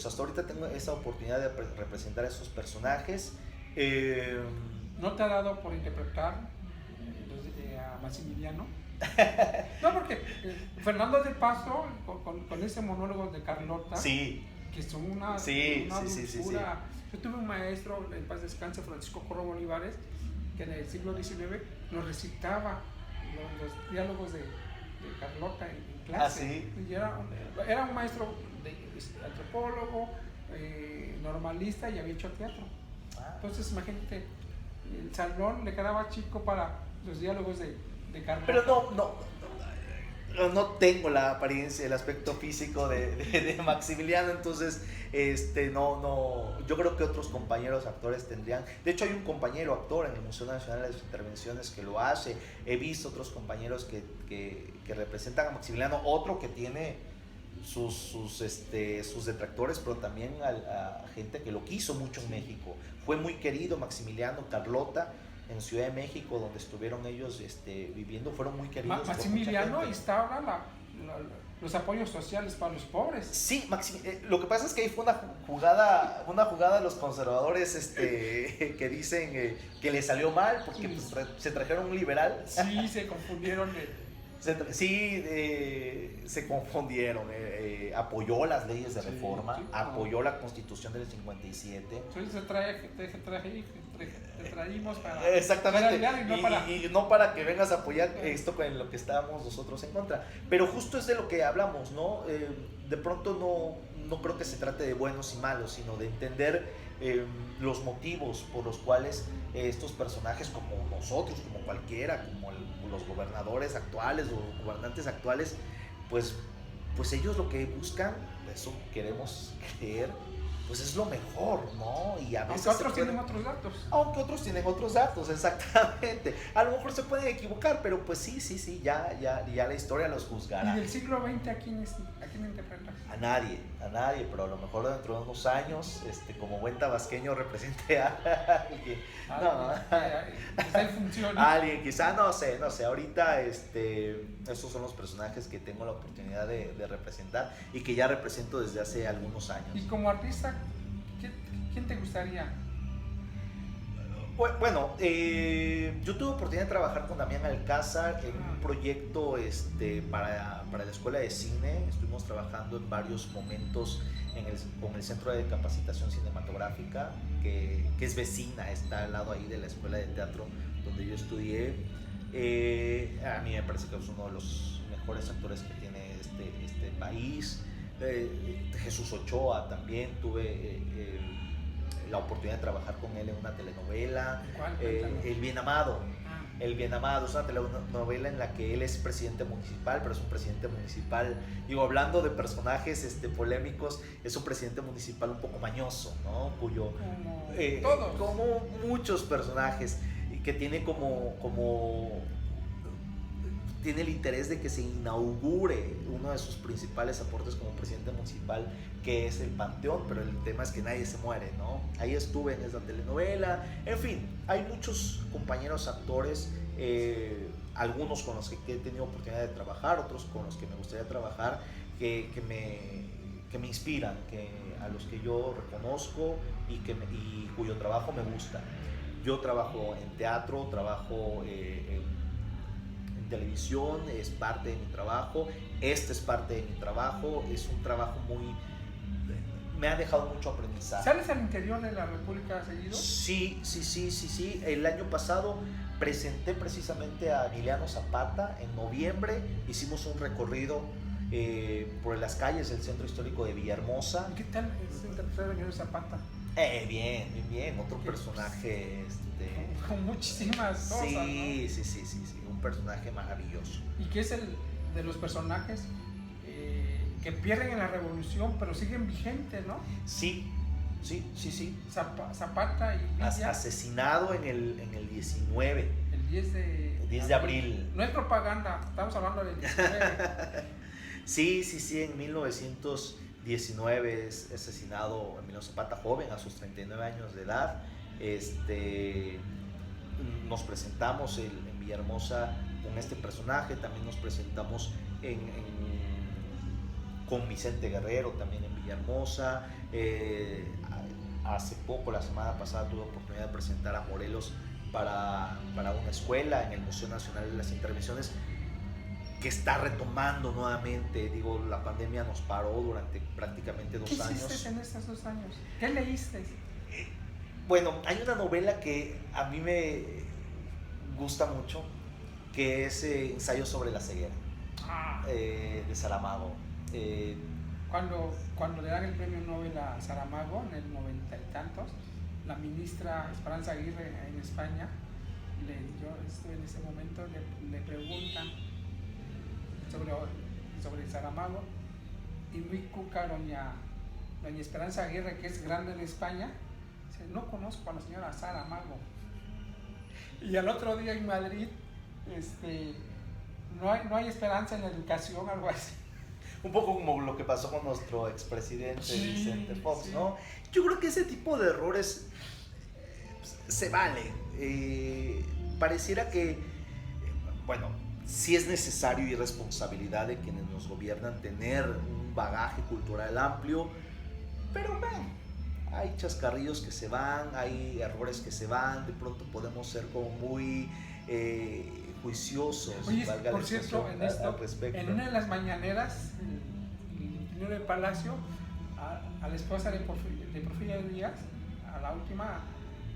Hasta ahorita tengo esa oportunidad de representar a esos personajes. ¿No te ha dado por interpretar a Maximiliano? No, porque Fernando de Paso, con ese monólogo de Carlota, sí, que son una dulzura. Yo tuve un maestro, en paz descanse, Francisco Corro Olivares, que en el siglo XIX nos recitaba los diálogos de Carlota en clase. ¿Sí? Y era un maestro antropólogo, normalista, y había hecho teatro. Entonces, imagínate, el salón le quedaba chico para los diálogos de Carlota. Pero no tengo la apariencia, el aspecto físico de Maximiliano, entonces yo creo que otros compañeros actores tendrían. De hecho, hay un compañero actor en el Museo Nacional de Intervenciones que lo hace. He visto otros compañeros que representan a Maximiliano, otro que tiene sus detractores, pero también a gente que lo quiso mucho en México. Fue muy querido Maximiliano. Carlota, en Ciudad de México, donde estuvieron ellos viviendo, fueron muy queridos. Maximiliano instaura los apoyos sociales para los pobres. Sí, lo que pasa es que ahí fue una jugada de los conservadores que dicen que le salió mal porque pues, se trajeron un liberal. Sí, se confundieron. Se confundieron. Apoyó las leyes de reforma, apoyó la Constitución del 57. Entonces te traímos para... Exactamente, y no para que vengas a apoyar esto con lo que estábamos nosotros en contra. Pero justo es de lo que hablamos, ¿no? De pronto no creo que se trate de buenos y malos, sino de entender los motivos por los cuales estos personajes, como nosotros, como cualquiera, como los gobernadores actuales o gobernantes actuales, pues ellos lo que buscan, eso queremos creer, pues es lo mejor, ¿no? Y a veces aunque otros tienen otros datos. Aunque otros tienen otros datos, exactamente. A lo mejor se pueden equivocar, pero pues sí, ya la historia los juzgará. ¿Y del siglo XX a quién interpretas? A nadie, pero a lo mejor dentro de unos años, como buen tabasqueño, represente a alguien. Quizá funciona. Alguien, quizá, no sé. Ahorita, estos son los personajes que tengo la oportunidad de representar y que ya represento desde hace algunos años. Y como artista, ¿quién te gustaría? Bueno, yo tuve oportunidad de trabajar con Damián Alcázar en un proyecto para la Escuela de Cine. Estuvimos trabajando en varios momentos con el Centro de Capacitación Cinematográfica, que es vecina, está al lado ahí de la Escuela de Teatro donde yo estudié. A mí me parece que es uno de los mejores actores que tiene este país. Jesús Ochoa también tuve la oportunidad de trabajar con él en una telenovela. ¿Cuál? El Bien Amado. El Bien Amado es una telenovela en la que él es presidente municipal, pero es un presidente municipal, hablando de personajes polémicos, es un presidente municipal un poco mañoso, ¿no? Cuyo todos, como muchos personajes, que tiene tiene el interés de que se inaugure uno de sus principales aportes como presidente municipal, que es el Panteón, pero el tema es que nadie se muere, ¿no? Ahí estuve en esa telenovela. En fin, hay muchos compañeros actores, algunos con los que he tenido oportunidad de trabajar, otros con los que me gustaría trabajar, que me inspiran, a los que yo reconozco y cuyo trabajo me gusta. Yo trabajo en teatro, trabajo en televisión, es parte de mi trabajo, es parte de mi trabajo, es un trabajo me ha dejado mucho aprendizaje. ¿Sales al interior de la República seguido? Sí, el año pasado presenté precisamente a Emiliano Zapata, en noviembre hicimos un recorrido por las calles del centro histórico de Villahermosa. ¿Qué tal es interpretar a Emiliano Zapata? Bien, otro personaje con muchísimas cosas, sí, ¿no? Sí, un personaje maravilloso. ¿Y qué es el de los personajes que pierden en la revolución pero siguen vigentes, ¿no? Sí. Zapata y Villa. Asesinado en el 19. El 10 de abril. No es propaganda, estamos hablando del 19. Sí, en 1919 es asesinado Emiliano Zapata, joven, a sus 39 años de edad, Nos presentamos en Villahermosa con este personaje, también nos presentamos con Vicente Guerrero también en Villahermosa. Hace poco, la semana pasada, tuve oportunidad de presentar a Morelos para una escuela en el Museo Nacional de las Intervenciones, que está retomando nuevamente. Digo, la pandemia nos paró durante prácticamente 2 años. ¿Qué hiciste en estos 2 años? ¿Qué leíste? Bueno, hay una novela que a mí me gusta mucho, que es Ensayo sobre la ceguera, de Saramago. Cuando le dan el premio Nobel a Saramago en el 90 y tantos, la ministra Esperanza Aguirre en España, yo estuve en ese momento, le preguntan sobre Saramago, y muy cuca doña Esperanza Aguirre, que es grande en España, dice: no conozco a la señora Saramago. Y al otro día en Madrid, no hay esperanza en la educación, algo así. Un poco como lo que pasó con nuestro expresidente, sí, Vicente Fox, sí. ¿no? Yo creo que ese tipo de errores se vale. Pareciera que, bueno, sí es necesario y responsabilidad de quienes nos gobiernan tener un bagaje cultural amplio, pero bueno, hay chascarrillos que se van, hay errores que se van, de pronto podemos ser como muy juiciosos. Oye, valga por la cierto, al respecto. en una de las mañaneras, el ingeniero de Palacio, a la esposa de Porfirio Díaz, a la última,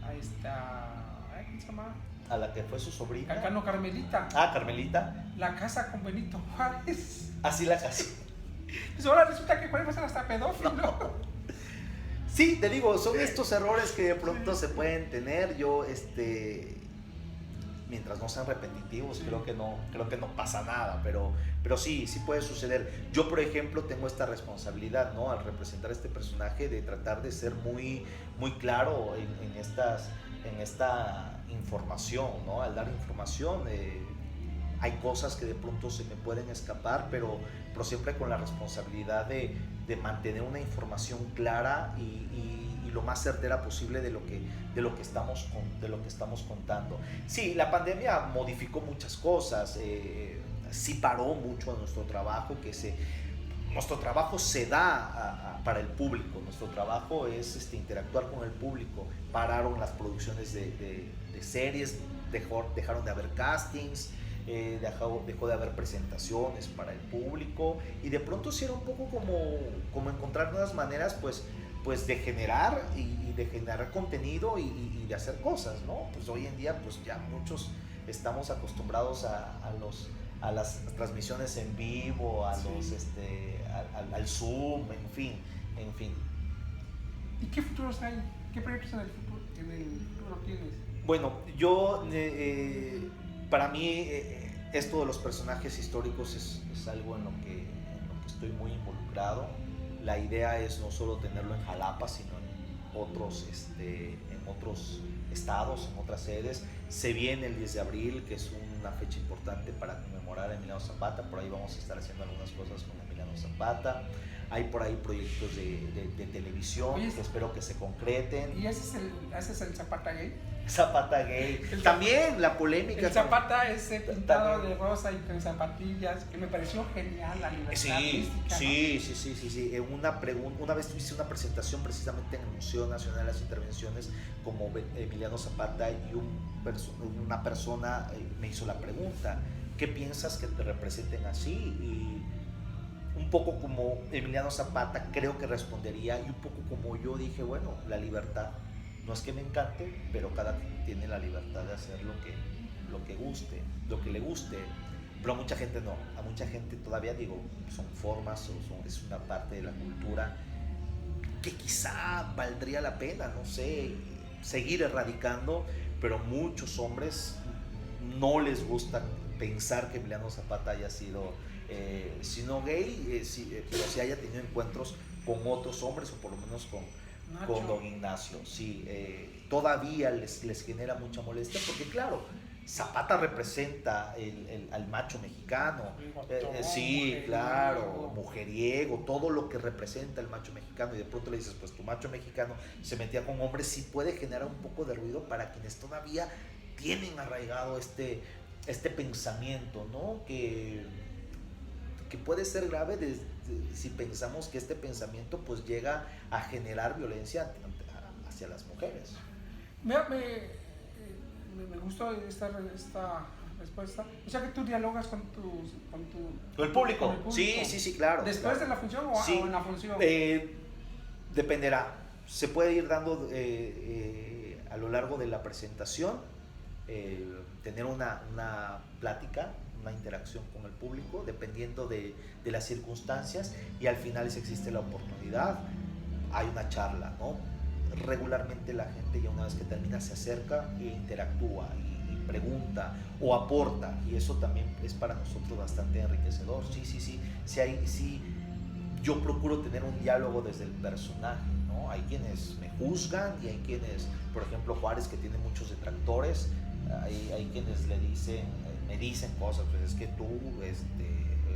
a esta, ¿cómo se llama? A la que fue su sobrina. Acá no, Carmelita. Carmelita. La casa con Benito Juárez. Así la casa. Pues ahora resulta que puede ser hasta pedófilo. No. Sí, te digo, son estos errores que de pronto se pueden tener. Yo, mientras no sean repetitivos, creo que no pasa nada, pero sí puede suceder. Yo, por ejemplo, tengo esta responsabilidad, ¿no? Al representar este personaje, de tratar de ser muy, muy claro en esta información, ¿no? Al dar información, hay cosas que de pronto se me pueden escapar, pero siempre con la responsabilidad de mantener una información clara y lo más certera posible de lo que estamos contando. Sí, la pandemia modificó muchas cosas, sí paró mucho a nuestro trabajo, nuestro trabajo se da para el público, nuestro trabajo es interactuar con el público. Pararon las producciones de series, dejaron de haber castings, dejó de haber presentaciones para el público, y de pronto sí era un poco como encontrar nuevas maneras pues de generar y de generar contenido y de hacer cosas, ¿no? Pues hoy en día pues ya muchos estamos acostumbrados a las transmisiones en vivo, al Zoom, en fin. ¿Y qué futuros hay? ¿Qué proyectos en el futuro tienes? Bueno, para mí esto de los personajes históricos es algo en lo que estoy muy involucrado. La idea es no solo tenerlo en Jalapa, sino en otros estados, en otras sedes. Se viene el 10 de abril, que es una fecha importante para conmemorar a Emiliano Zapata. Por ahí vamos a estar haciendo algunas cosas con Emiliano Zapata. Hay por ahí proyectos de televisión. Oye, que espero que se concreten. ¿Y haces el Zapata Gay? Zapata Gay. También la polémica. El Zapata ese pintado de rosa y con zapatillas, que me pareció genial, la libertad artística, sí. Una vez hice una presentación precisamente en el Museo Nacional de las Intervenciones como Emiliano Zapata, y una persona me hizo la pregunta: ¿qué piensas que te representen así? Y un poco como Emiliano Zapata creo que respondería, y un poco como yo dije, bueno, la libertad. No es que me encante, pero cada quien tiene la libertad de hacer lo que guste, lo que le guste. Pero a mucha gente no, a mucha gente todavía, digo, son formas, es una parte de la cultura que quizá valdría la pena, no sé, seguir erradicando, pero muchos hombres no les gusta pensar que Emiliano Zapata haya sido, sino gay, pero sí haya tenido encuentros con otros hombres, o por lo menos con don Ignacio. Sí, todavía les genera mucha molestia, porque claro, Zapata representa al macho mexicano. Sí, Mujeriego. claro, mujeriego, todo lo que representa el macho mexicano. Y de pronto le dices, pues tu macho mexicano se metía con hombres, sí puede generar un poco de ruido para quienes todavía tienen arraigado este pensamiento, ¿no? Que puede ser grave si pensamos que este pensamiento pues llega a generar violencia hacia las mujeres. Me gustó esta respuesta. O sea que tú dialogas con el público. Con el público. Sí, claro. ¿Después claro. de la función sí, o en la función? Dependerá. Se puede ir dando a lo largo de la presentación, tener una plática, una interacción con el público, dependiendo de las circunstancias, y al final, si existe la oportunidad, hay una charla, ¿no? Regularmente la gente, ya una vez que termina, se acerca e interactúa y pregunta o aporta, y eso también es para nosotros bastante enriquecedor. Sí, yo procuro tener un diálogo desde el personaje, ¿no? Hay quienes me juzgan y hay quienes, por ejemplo, Juárez, que tiene muchos detractores, hay quienes me dicen cosas, pues es que tú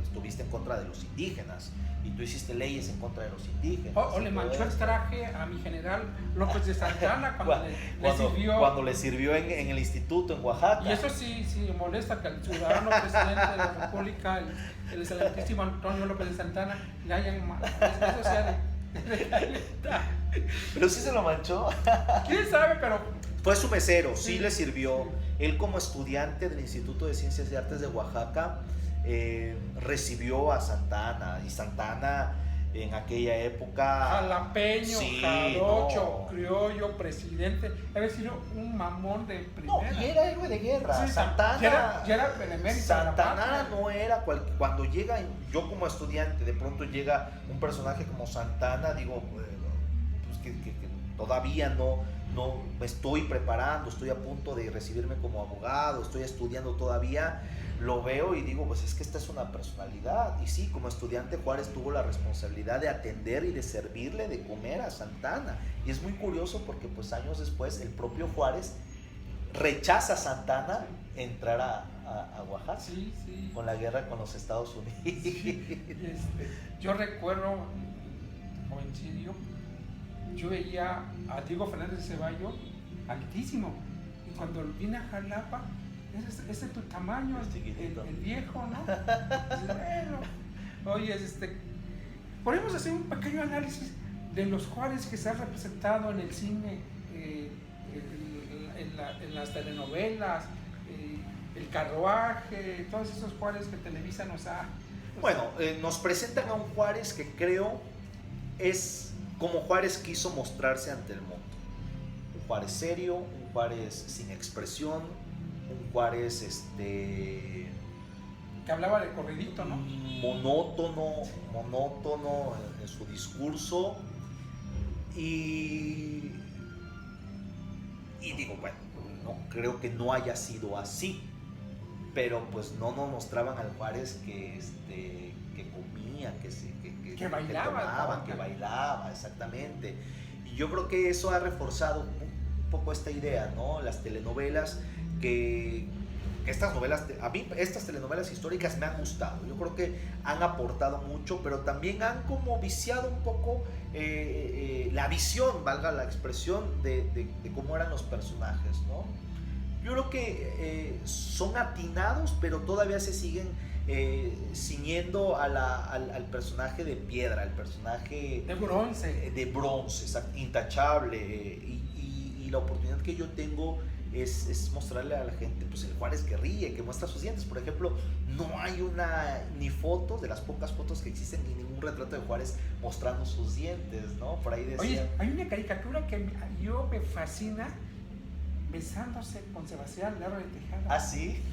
estuviste en contra de los indígenas y tú hiciste leyes en contra de los indígenas. O le manchó el traje a mi general López de Santana cuando le sirvió en el instituto en Oaxaca. Y eso sí molesta, que el ciudadano presidente de la República, el excelentísimo Antonio López de Santana, le hayan eso sea pero sí se lo manchó. ¿Quién sabe? Pero fue su mesero, sí le sirvió. Él, como estudiante del Instituto de Ciencias y Artes de Oaxaca, recibió a Santana, y Santana en aquella época, jalapeño, sí, jarocho, criollo, presidente, había sido un mamón de primera. No, y era héroe de guerra. Sí, Santana, ya era benemérito. Santana no era cuando llega, yo como estudiante, de pronto llega un personaje como Santana, digo, pues que todavía no me estoy preparando, estoy a punto de recibirme como abogado, estoy estudiando todavía, lo veo y digo, pues es que esta es una personalidad. Y sí, como estudiante, Juárez tuvo la responsabilidad de atender y de servirle de comer a Santana. Y es muy curioso porque pues años después el propio Juárez rechaza a Santana entrar a Oaxaca, sí, con la guerra con los Estados Unidos. Sí, yo recuerdo, coincidió, yo veía a Diego Fernández de Ceballos altísimo, y cuando vine a Jalapa, ese es tu tamaño, el viejo, ¿no? Bueno, oye, podemos hacer un pequeño análisis de los Juárez que se han representado en el cine, en las telenovelas, el carruaje, todos esos Juárez que Televisa nos ha... Bueno, nos presentan a un Juárez que creo es como Juárez quiso mostrarse ante el mundo. Un Juárez serio, un Juárez sin expresión, un Juárez que hablaba de corridito, ¿no? monótono en su discurso, y digo, bueno, no creo que no haya sido así, pero pues no nos mostraban al Juárez que comía, que bailaba, que bailaba, exactamente. Y yo creo que eso ha reforzado un poco esta idea, ¿no? Las telenovelas, a mí estas telenovelas históricas me han gustado. Yo creo que han aportado mucho, pero también han como viciado un poco la visión, valga la expresión, de cómo eran los personajes, ¿no? Yo creo que son atinados, pero todavía se siguen ciñendo al personaje de piedra, al personaje de bronce, intachable, y la oportunidad que yo tengo es mostrarle a la gente pues el Juárez que ríe, que muestra sus dientes. Por ejemplo, no hay ni fotos, de las pocas fotos que existen, ni ningún retrato de Juárez mostrando sus dientes, ¿no? Por ahí decía... Oye, hay una caricatura que me fascina, besándose con Sebastián Lerdo de Tejada. ¿Ah, sí?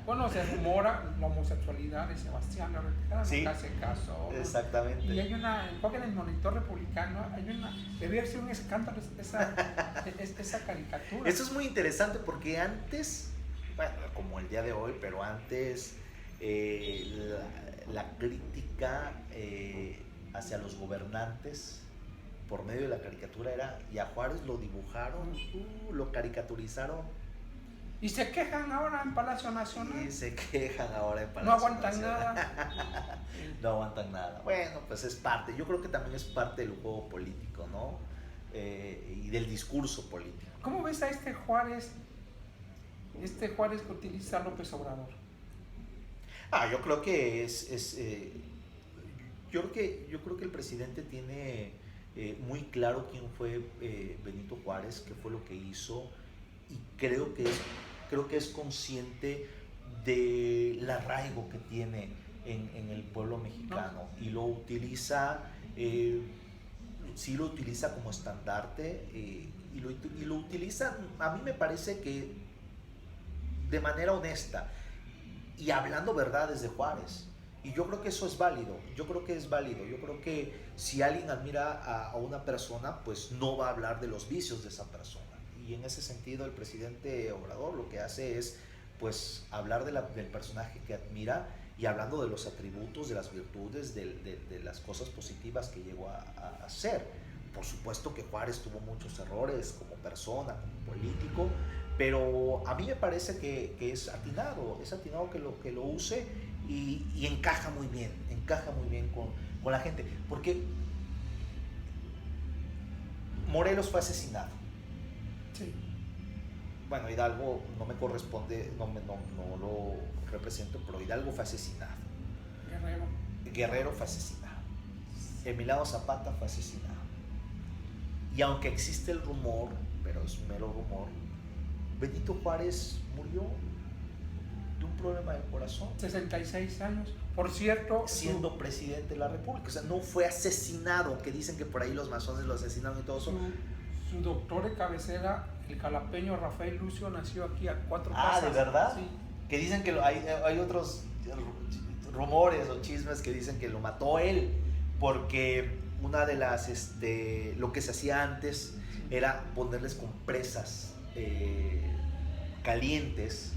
Bueno, se rumora la homosexualidad de Sebastián Lerdo de Tejada, sí, nunca se casó. Exactamente. Y hay en el Monitor Republicano, debía ser un escándalo esa caricatura. Eso es muy interesante porque antes, bueno, como el día de hoy, pero antes la crítica hacia los gobernantes por medio de la caricatura era, y a Juárez lo dibujaron, lo caricaturizaron. Y se quejan ahora en Palacio Nacional. Y se quejan ahora en No Palacio aguantan Nacional. nada. No aguantan nada. Bueno, pues es parte, yo creo que también es parte del juego político, ¿no? Y del discurso político. ¿Cómo ves a este Juárez que utiliza López Obrador? Yo creo que yo creo que el presidente tiene muy claro quién fue Benito Juárez, qué fue lo que hizo, y creo que es consciente del arraigo que tiene en el pueblo mexicano, y lo utiliza, sí lo utiliza como estandarte, y lo utiliza, a mí me parece que de manera honesta y hablando verdades de Juárez. Y yo creo que eso es válido, yo creo que si alguien admira a una persona, pues no va a hablar de los vicios de esa persona. Y en ese sentido el presidente Obrador lo que hace es, pues, hablar del personaje que admira, y hablando de los atributos, de las virtudes, de las cosas positivas que llegó a hacer. Por supuesto que Juárez tuvo muchos errores como persona, como político, pero a mí me parece que es atinado que lo use, y encaja muy bien con la gente, porque Morelos fue asesinado. Sí. Bueno, Hidalgo no me corresponde, no lo represento, pero Hidalgo fue asesinado. Guerrero fue asesinado. Emiliano Zapata fue asesinado. Y aunque existe el rumor, pero es un mero rumor, Benito Juárez murió de un problema del corazón. 66 años. Por cierto, siendo presidente de la República. O sea, no fue asesinado, que dicen que por ahí los masones lo asesinaron y todo eso. Su doctor de cabecera, el jalapeño Rafael Lucio, nació aquí a 4 casas. ¿De verdad? Sí. Que dicen que hay otros rumores o chismes que dicen que lo mató él, porque una de las, lo que se hacía antes era ponerles compresas calientes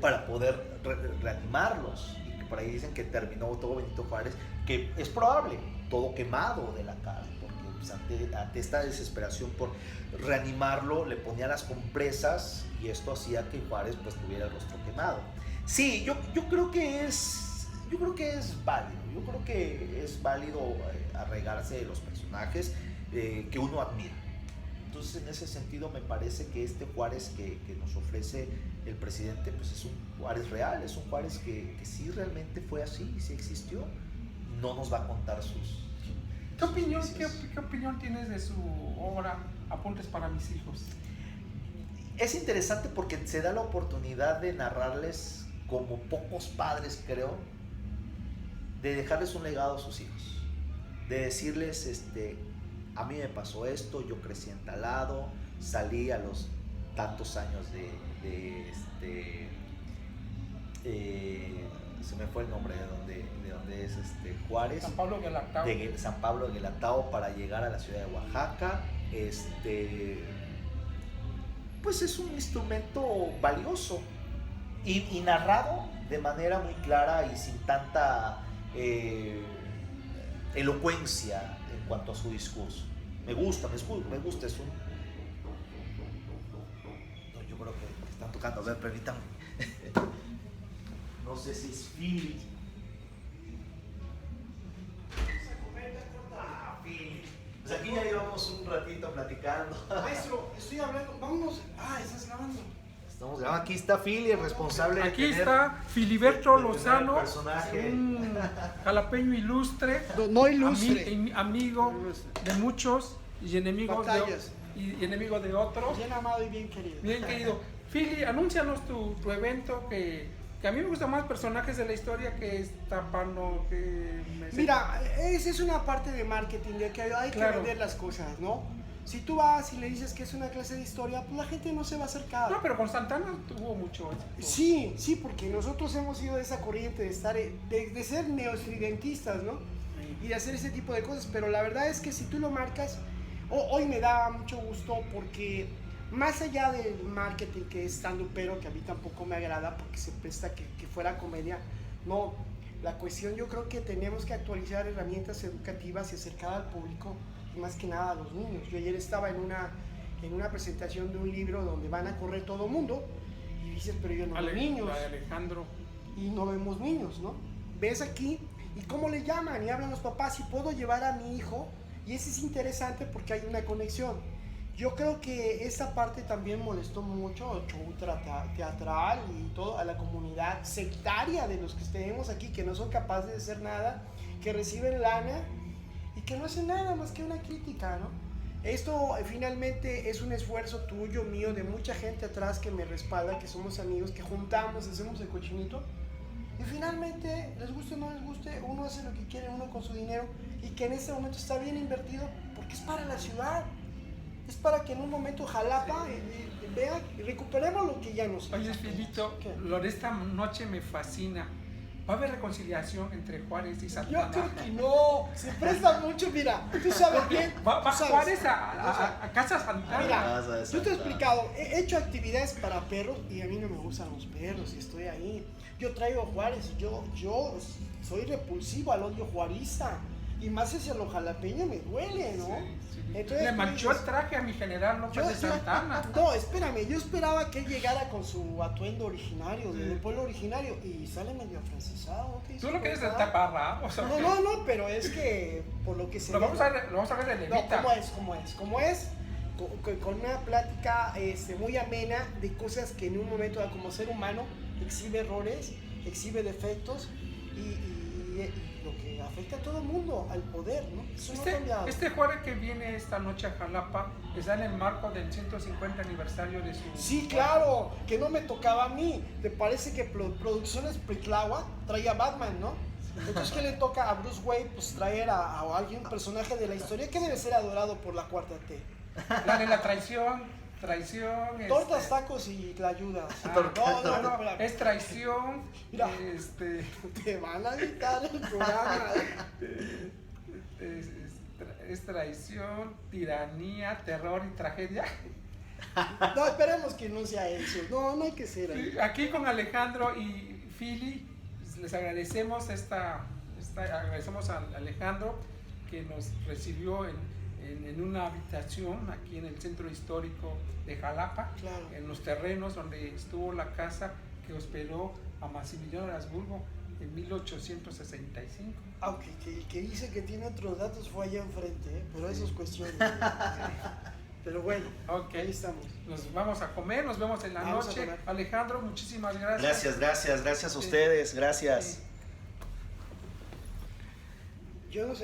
para poder reanimarlos. Y que por ahí dicen que terminó todo Benito Juárez, que es probable, todo quemado de la cara, porque pues, ante esta desesperación por reanimarlo, le ponía las compresas, y esto hacía que Juárez pues tuviera el rostro quemado. Sí, yo creo que es válido arraigarse de los personajes que uno admira. Entonces, en ese sentido, me parece que este Juárez que nos ofrece el presidente, pues es un Juárez real, es un Juárez que sí realmente fue así, sí existió. No nos va a contar sus... ¿Qué opinión tienes de su obra Apuntes para mis hijos? Es interesante porque se da la oportunidad de narrarles, como pocos padres creo, de dejarles un legado a sus hijos, de decirles, a mí me pasó esto, yo crecí en tal lado, salí a los tantos años se me fue el nombre de donde es Juárez, San Pablo Guelatao. De San Pablo Guelatao, para llegar a la ciudad de Oaxaca. Pues es un instrumento valioso y narrado de manera muy clara y sin tanta elocuencia en cuanto a su discurso. Me gusta, es un... No, yo creo que están tocando, a ver, permítanme. No sé si es Philly. Pues aquí ya llevamos un ratito platicando. Maestro, estoy hablando, vámonos. ¿Estás grabando? Estamos grabando. Aquí está Philly, el responsable Aquí de tener, está Filiberto de Lozano, personaje. un jalapeño ilustre, No ilustre. amigo de muchos y enemigo de otros. Bien amado y bien querido. Bien querido. Philly, anúncianos tu evento que a mí me gustan más personajes de la historia que Tapano, que... Mira, esa es una parte de marketing, de que hay que vender las cosas, ¿no? Si tú vas y le dices que es una clase de historia, pues la gente no se va a acercar. No, pero con Santana tuvo mucho éxito. Sí, porque nosotros hemos sido de esa corriente de estar, de ser neostridentistas, ¿no? Y de hacer ese tipo de cosas, pero la verdad es que si tú lo marcas, hoy me da mucho gusto porque más allá del marketing que es stand-upero, que a mí tampoco me agrada porque se presta que fuera comedia, no, la cuestión yo creo que tenemos que actualizar herramientas educativas y acercar al público, y más que nada a los niños. Yo ayer estaba en una presentación de un libro donde van a correr todo mundo Y dices, pero yo no veo la niños. de Alejandro. Y no vemos niños, ¿no? Ves aquí, ¿y cómo le llaman? Y hablan los papás, y puedo llevar a mi hijo. Y eso es interesante porque hay una conexión. Yo creo que esa parte también molestó mucho, el show teatral y todo, a la comunidad sectaria de los que tenemos aquí, que no son capaces de hacer nada, que reciben lana y que no hacen nada más que una crítica, ¿no? Esto finalmente es un esfuerzo tuyo, mío, de mucha gente atrás que me respalda, que somos amigos, que juntamos, hacemos el cochinito. Y finalmente, les guste o no les guste, uno hace lo que quiere, uno con su dinero, y que en este momento está bien invertido porque es para la ciudad. Es para que en un momento Jalapa vea y recuperemos lo que ya nos... Oye, Filito, lo de esta noche me fascina. ¿Va a haber reconciliación entre Juárez y Santana? Yo creo que no, se presta mucho, mira, tú sabes bien. ¿Va tú sabes. Juárez a Casa Santana? Mira, yo te he explicado, he hecho actividades para perros y a mí no me gustan los perros y estoy ahí. Yo traigo a Juárez y yo soy repulsivo al odio juarista. Y más hacia lo jalapeño me duele, ¿no? Sí. Entonces, le manchó el traje a mi general López de Santana. No, espérame, yo esperaba que él llegara con su atuendo originario, del pueblo originario, y sale medio afrancesado. ¿Tú lo quieres de taparra? O sea, No, pero es que por lo que se lo vamos a ver de levita. ¿Cómo es? Con una plática muy amena de cosas que en un momento, como ser humano, exhibe errores, exhibe defectos y lo que afecta a todo el mundo, al poder, ¿no? Eso no ha cambiado. Este Juárez que viene esta noche a Jalapa está en el marco del 150 aniversario de su... Sí, claro, que no me tocaba a mí. ¿Te parece que Producciones Pritlahua traía a Batman, no? Entonces, ¿qué le toca a Bruce Wayne? Pues traer a alguien, un personaje de la historia que debe ser adorado por la cuarta T. La de la traición. Tortas, tacos y la ayuda. No, es traición. Mira, te van a editar el programa. Es traición, tiranía, terror y tragedia. No, esperemos que no sea eso. No hay que ser ahí. Aquí con Alejandro y Fili les agradecemos agradecemos a Alejandro que nos recibió en una habitación aquí en el centro histórico de Jalapa, claro, en los terrenos donde estuvo la casa que hospedó a Maximiliano de Habsburgo en 1865. Aunque que dice que tiene otros datos fue allá enfrente, pero eso es cuestión. Pero bueno, okay. Ahí estamos. Nos vamos a comer, nos vemos en la noche. Alejandro, muchísimas gracias. Gracias a ustedes, gracias. Yo no sé.